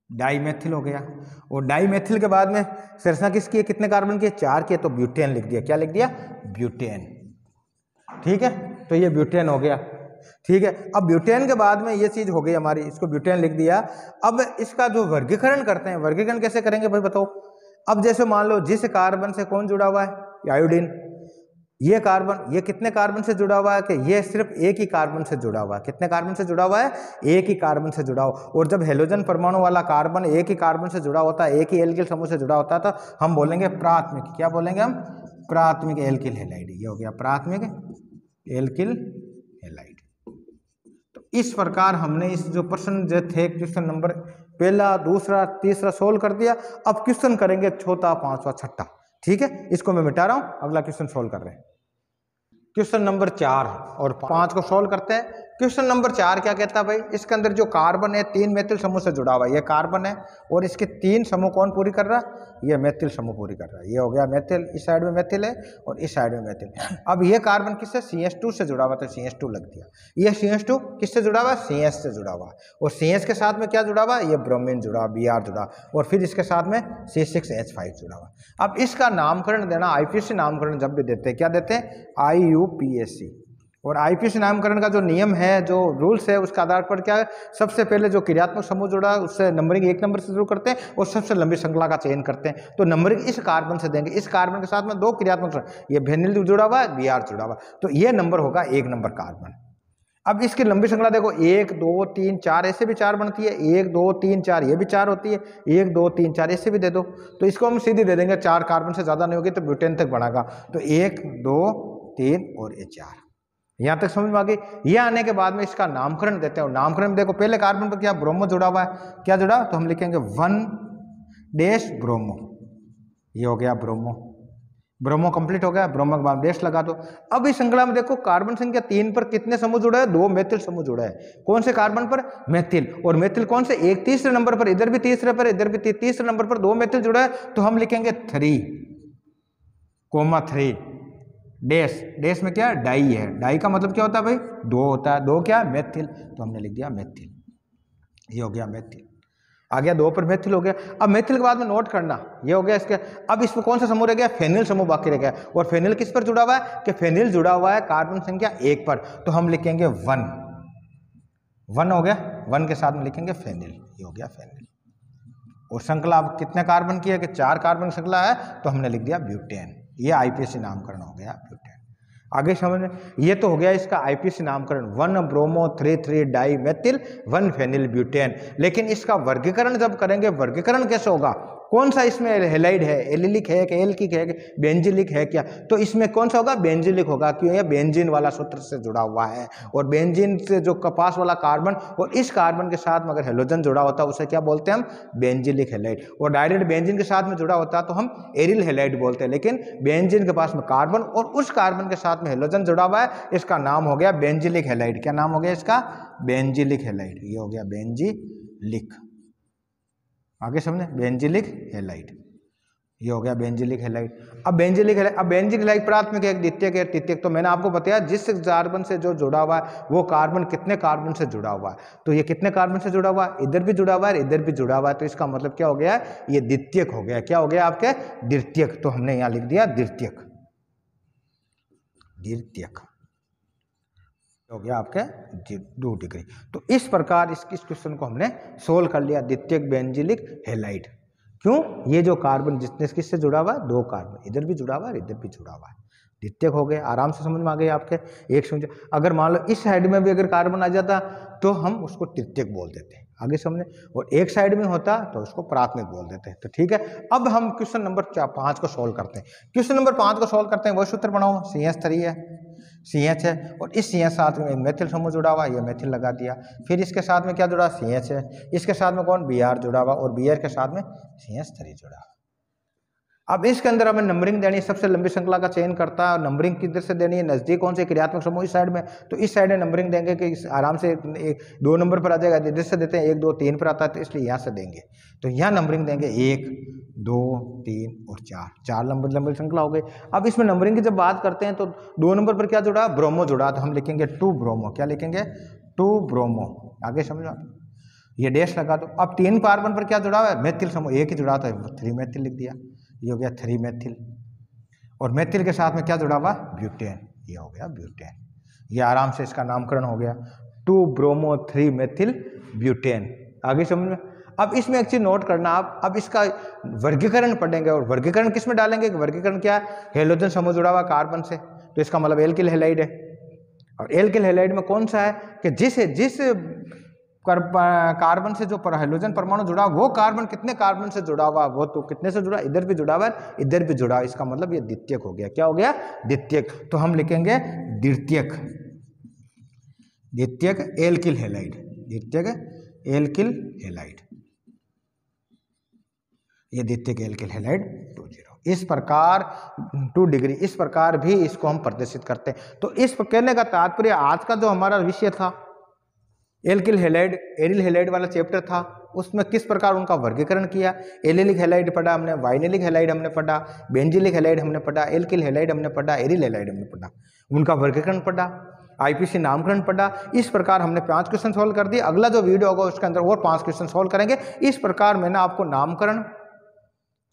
डाई मेथिल हो गया। और डाई मेथिल के बाद में संरचना किसकी है? कितने कार्बन की है? 4 की है, तो ब्यूटेन लिख दिया। क्या लिख दिया? ब्यूटेन। ठीक है, तो ये ब्यूटेन हो गया। ठीक है, अब ब्यूटेन के बाद में ये चीज हो गई हमारी, इसको ब्यूटेन लिख दिया। अब इसका जो वर्गीकरण करते हैं, वर्गीकरण कैसे करेंगे भाई बताओ? अब जैसे मान लो जिस कार्बन से कौन जुड़ा हुआ है? आयोडीन। ये कार्बन, ये कितने कार्बन से जुड़ा हुआ है? कि ये सिर्फ एक ही कार्बन से जुड़ा हुआ है। कितने कार्बन से जुड़ा हुआ है? एक ही कार्बन से जुड़ा हुआ। और जब हेलोजन परमाणु वाला कार्बन एक ही कार्बन से जुड़ा होता है, एक ही एल्किल समूह से जुड़ा होता है, तो हम बोलेंगे प्राथमिक। क्या बोलेंगे हम? प्राथमिक एल्किल हैलाइड। ये हो गया प्राथमिक एल्किल हैलाइड। तो इस प्रकार हमने इस जो प्रश्न जो थे क्वेश्चन नंबर पहला, दूसरा, तीसरा सोल्व कर दिया। अब क्वेश्चन करेंगे चौथा, पांचवा, छठा। ठीक है, इसको मैं मिटा रहा हूं, अगला क्वेश्चन सोल्व कर रहे हैं। क्वेश्चन नंबर 4 और 5 को सोल्व करते हैं। क्वेश्चन नंबर 4 क्या कहता है भाई, इसके अंदर जो कार्बन है 3 मेथिल समूह से जुड़ा हुआ है, ये कार्बन है और इसके 3 समूह कौन पूरी कर रहा है, ये मेथिल समूह पूरी कर रहा है। ये हो गया मेथिल, इस साइड में मेथिल है और इस साइड में मेथिल। अब ये कार्बन किससे, CH2 से जुड़ा हुआ, तो CH2 लग दिया। ये CH2 किससे जुड़ा हुआ है, CS से जुड़ा हुआ है और CS के साथ में क्या जुड़ा हुआ है, ये ब्रोमीन जुड़ा, Br जुड़ा और फिर इसके साथ में C6H5 जुड़ा हुआ। अब इसका नामकरण देना, IPSC नामकरण जब भी देते हैं क्या देते हैं, IUPAC। और IPSC नामकरण का जो नियम है, जो रूल्स है, उसके आधार पर क्या है, सबसे पहले जो क्रियात्मक समूह जुड़ा है उससे नंबरिंग 1 नंबर से शुरू करते हैं और सबसे लंबी श्रृंखला का चयन करते हैं। तो नंबरिंग इस कार्बन से देंगे, इस कार्बन के साथ में 2 क्रियात्मक, ये फेनिल जुड़ा हुआ है, Br जुड़ा हुआ, तो ये नंबर होगा 1 नंबर कार्बन। अब इसकी लंबी श्रृंखला देखो, 1 2 3 4 ऐसे भी 4 बनती है, 1 2 3 4 ये भी 4 होती है, 1 2 3 4 ऐसे भी दे दो, तो इसको हम सीधी दे देंगे, 4 कार्बन से ज़्यादा नहीं होगी तो ब्यूटेन तक बढ़ागा, तो 1 2 3 और ये 4। यहाँ तक समझ में आ गई। ये आने के बाद में इसका नामकरण देते हैं और नामकरण में देखो पहले कार्बन पर क्या ब्रोमो जुड़ा हुआ है, क्या जुड़ा, तो हम लिखेंगे 1 ब्रोमो, ये हो गया ब्रोमो। ब्रोमो कंप्लीट हो गया, ब्रोमो के बाद डैश लगा दो। अब इस श्रृंखला में देखो कार्बन संख्या 3 पर कितने समूह जुड़ा है, 2 मेथिल समूह जुड़ा है। कौन से कार्बन पर, मेथिल, और मेथिल कौन से, एक तीसरे नंबर पर, इधर भी तीसरे पर, इधर भी तीसरे नंबर पर 2 मेथिल जुड़ा है, तो हम लिखेंगे 3, डैश में क्या, डाई है, डाई का मतलब क्या होता है भाई, 2 होता है, 2 क्या, मेथिल, तो हमने लिख दिया मेथिल, ये हो गया मेथिल, आ गया 2 पर मेथिल हो गया। अब मेथिल के बाद में नोट करना, ये हो गया इसके। अब इसमें कौन सा समूह रह गया, फेनिल समूह बाकी रह गया, और फेनिल किस पर जुड़ा हुआ है, कि फेनिल जुड़ा हुआ है कार्बन संख्या 1 पर, तो हम लिखेंगे 1 हो गया, 1 के साथ में लिखेंगे फेनिल, ये हो गया फेनिल। और श्रृंखला अब कितने कार्बन की है, कि 4 कार्बन श्रृंखला है, तो हमने लिख दिया ब्यूटेन, ये IPSC नामकरण हो गया ब्यूटेन। आगे समझ में, ये तो हो गया इसका IPSC नामकरण, 1 bromo 3 dimethyl 1 phenyl butane. लेकिन इसका वर्गीकरण जब करेंगे, वर्गीकरण कैसे होगा, कौन सा इसमें हेलाइड है, एलिलिक है कि एल्किक है कि बेंजिलिक है क्या, तो इसमें कौन सा होगा, बेंजिलिक होगा, क्यों, ये बेंजीन वाला सूत्र से जुड़ा हुआ है। और बेंजीन से जो कपास वाला कार्बन और इस कार्बन के साथ में अगर हेलोजन जुड़ा होता है उसे क्या बोलते हैं हम, बेंजिलिक हेलाइड। और डायरेक्ट बेंजीन के साथ में जुड़ा होता है तो हम एरिल हेलाइड बोलते हैं। लेकिन बेंजीन के पास में कार्बन और उस कार्बन के साथ में हेलोजन जुड़ा हुआ है, इसका नाम हो गया बेंजिलिक हेलाइड। क्या नाम हो गया इसका, बेंजिलिक हेलाइड, ये हो गया बेंजिलिक। आगे समझे, बेंजिलिक हेलाइड, ये हो गया बेंजिलिक हेलाइड। अब बेंजिलिक हेलाइड प्राथमिक है, द्वितीयक है, तृतीयक। तो मैंने आपको बताया जिस कार्बन से जो जुड़ा हुआ है वो कार्बन कितने कार्बन से जुड़ा हुआ है, तो ये कितने कार्बन से जुड़ा हुआ है, इधर भी जुड़ा हुआ है, इधर भी जुड़ा हुआ है, तो इसका मतलब क्या हो गया, ये द्वितीयक हो गया। क्या हो गया आपके, द्वितीयक, तो हमने यहाँ लिख दिया द्वितीयक, द्वितीयक हो गया आपके 2 डिग्री। तो इस प्रकार इस क्वेश्चन को हमने सोल्व कर लिया, द्वितीयक बेंजिलिक हेलाइड। क्यों, ये जो कार्बन जितने किससे जुड़ा हुआ है, 2 कार्बन, इधर भी जुड़ा हुआ है, इधर भी जुड़ा हुआ है, द्वितीयक हो गए। आराम से समझ में आ गए आपके। एक समझ, अगर मान लो इस साइड में भी अगर कार्बन आ जाता तो हम उसको तृतीयक बोल देते हैं, आगे समझे, और एक साइड में होता तो उसको प्राथमिक बोल देते हैं। तो ठीक है, अब हम क्वेश्चन नंबर 5 को सोल्व करते हैं। क्वेश्चन नंबर 5 को सोल्व करते हैं, वो सूत्र बनाओ, CH3 है, CH है, और इस CH साथ में मेथिल समूह जुड़ा हुआ, ये मेथिल लगा दिया। फिर इसके साथ में क्या जुड़ा, CH है, इसके साथ में कौन, Br जुड़ा हुआ, और Br के साथ में CH3 जुड़ा हुआ। अब इसके अंदर हमें नंबरिंग देनी है, सबसे लंबी श्रृंखला का चयन करता है, नंबरिंग किधर से देनी है, नजदीक कौन से क्रियात्मक समूह, इस साइड में, तो इस साइड में नंबरिंग देंगे कि आराम से 2 नंबर पर आ जाएगा, इधर से देते हैं 1 2 3 पर आता है, तो इसलिए यहाँ से देंगे, तो यहाँ नंबरिंग देंगे 1 2 3 और 4 नंबर लंबी श्रृंखला हो गई। अब इसमें नंबरिंग की जब बात करते हैं तो 2 नंबर पर क्या जुड़ा, ब्रोमो जुड़ा, तो हम लिखेंगे 2 ब्रोमो, क्या लिखेंगे, 2 ब्रोमो। आगे समझो, ये डैश लगा दो। अब 3 कार्बन पर क्या जुड़ा हुआ है, मेथिल समूह, एक ही जुड़ा था, 3 मेथिल लिख दिया, ये हो गया 3 मेथिल। और मेथिल के साथ में क्या जुड़ा हुआ, ब्यूटेन, ये हो गया ब्यूटेन। ये आराम से इसका नामकरण हो गया 2 ब्रोमो 3 मेथिल ब्यूटेन। आगे समझ में। अब इसमें एक चीज नोट करना आप, अब इसका वर्गीकरण पढ़ेंगे, और वर्गीकरण किस में डालेंगे, वर्गीकरण क्या है, हेलोजन समूह जुड़ा हुआ कार्बन से, तो इसका मतलब एल्किल हैलाइड है। और एल्किल हैलाइड में कौन सा है कि जिस कार्बन से जो हेलोजन परमाणु जुड़ा वो कार्बन कितने कार्बन से जुड़ा हुआ, वो तो कितने से जुड़ा, इधर भी जुड़ा हुआ है, इधर भी जुड़ा, इसका मतलब ये द्वितीयक हो गया। क्या हो गया, द्वितीयक। तो हम लिखेंगे द्वितीयक, द्वितीयक एल्किल हैलाइड, द्वितीयक एल्किल हैलाइड, ये द्वितीयक एल्किल हैलाइड 20। इस प्रकार 2 डिग्री, इस प्रकार भी इसको हम प्रदर्शित करते हैं। तो इस कहने का तात्पर्य आज का जो हमारा विषय था एल्किल हैलाइड एरिल हैलाइड वाला चैप्टर था, उसमें किस प्रकार उनका वर्गीकरण किया। एलिलिक हैलाइड पढ़ा हमने, वाइनेलिक हैलाइड हमने पढ़ा, बेंजिलिक हैलाइड हमने पढ़ा, एल्किल हैलाइड हमने पढ़ा, एरिल हैलाइड हमने पढ़ा, उनका वर्गीकरण पढ़ा, आईपीसी नामकरण पढ़ा। इस प्रकार हमने 5 क्वेश्चन सॉल्व कर दिए। अगला जो वीडियो होगा उसके अंदर और 5 क्वेश्चन सॉल्व करेंगे। इस प्रकार मैंने आपको नामकरण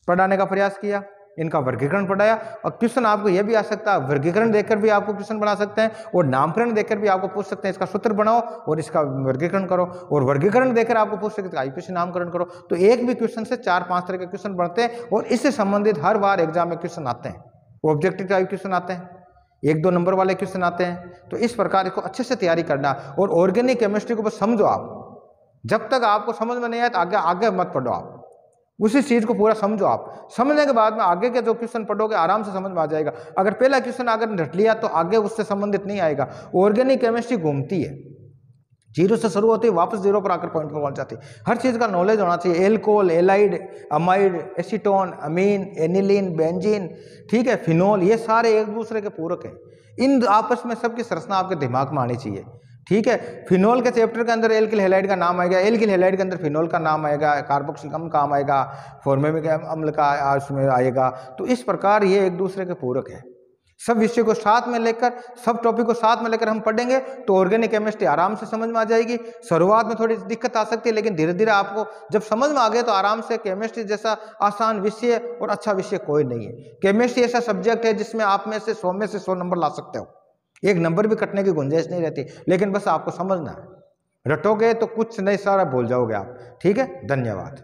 पढ़ाने का प्रयास किया, इनका वर्गीकरण पढ़ाया। और क्वेश्चन आपको यह भी आ सकता है, वर्गीकरण देखकर भी आपको क्वेश्चन बना सकते हैं और नामकरण देखकर भी आपको पूछ सकते हैं इसका सूत्र बनाओ और इसका वर्गीकरण करो, और वर्गीकरण देकर आपको पूछ सकते हैं आईपीसी नामकरण करो। तो एक भी क्वेश्चन से 4-5 तरह के क्वेश्चन बनते हैं और इससे संबंधित हर बार एग्जाम में क्वेश्चन आते हैं, ऑब्जेक्टिव टाइप क्वेश्चन आते हैं, 1-2 नंबर वाले क्वेश्चन आते हैं। तो इस प्रकार इसको अच्छे से तैयारी करना। और ऑर्गेनिक केमिस्ट्री को बस समझो आप, जब तक आपको समझ में नहीं आए तो आगे आगे मत पढ़ो, आप उसी चीज को पूरा समझो। आप समझने के बाद में आगे के जो क्वेश्चन पढ़ोगे आराम से समझ में आ जाएगा। अगर पहला क्वेश्चन अगर रट लिया तो आगे उससे संबंधित नहीं आएगा। ऑर्गेनिक केमिस्ट्री घूमती है, जीरो से शुरू होती है, वापस जीरो पर आकर पॉइंट पर पहुंच जाती है। हर चीज का नॉलेज होना चाहिए। एल्कोहल, एलाइड, अमाइड, एसीटोन, अमीन, एनिलीन, बेंजीन, ठीक है, फिनोल, ये सारे एक दूसरे के पूरक हैं। इन आपस में सबकी संरचना आपके दिमाग में आनी चाहिए, ठीक है। फिनोल के चैप्टर के अंदर एल्किल हैलाइड का नाम आएगा, एल्किल हैलाइड के अंदर फिनोल का नाम आएगा, कार्बोक्सिलिक अम्ल काम आएगा, फॉर्मेमिक अम्ल का उसमें आएगा। तो इस प्रकार ये एक दूसरे के पूरक है। सब विषय को साथ में लेकर, सब टॉपिक को साथ में लेकर हम पढ़ेंगे तो ऑर्गेनिक केमिस्ट्री आराम से समझ में आ जाएगी। शुरुआत में थोड़ी दिक्कत आ सकती है, लेकिन धीरे धीरे आपको जब समझ में आ गए तो आराम से, केमिस्ट्री जैसा आसान विषय और अच्छा विषय कोई नहीं है। केमिस्ट्री ऐसा सब्जेक्ट है जिसमें आप में से 100 में से 100 नंबर ला सकते हो, एक नंबर भी कटने की गुंजाइश नहीं रहती। लेकिन बस आपको समझना है, रटोगे तो कुछ नहीं, सारा भूल जाओगे आप, ठीक है। धन्यवाद।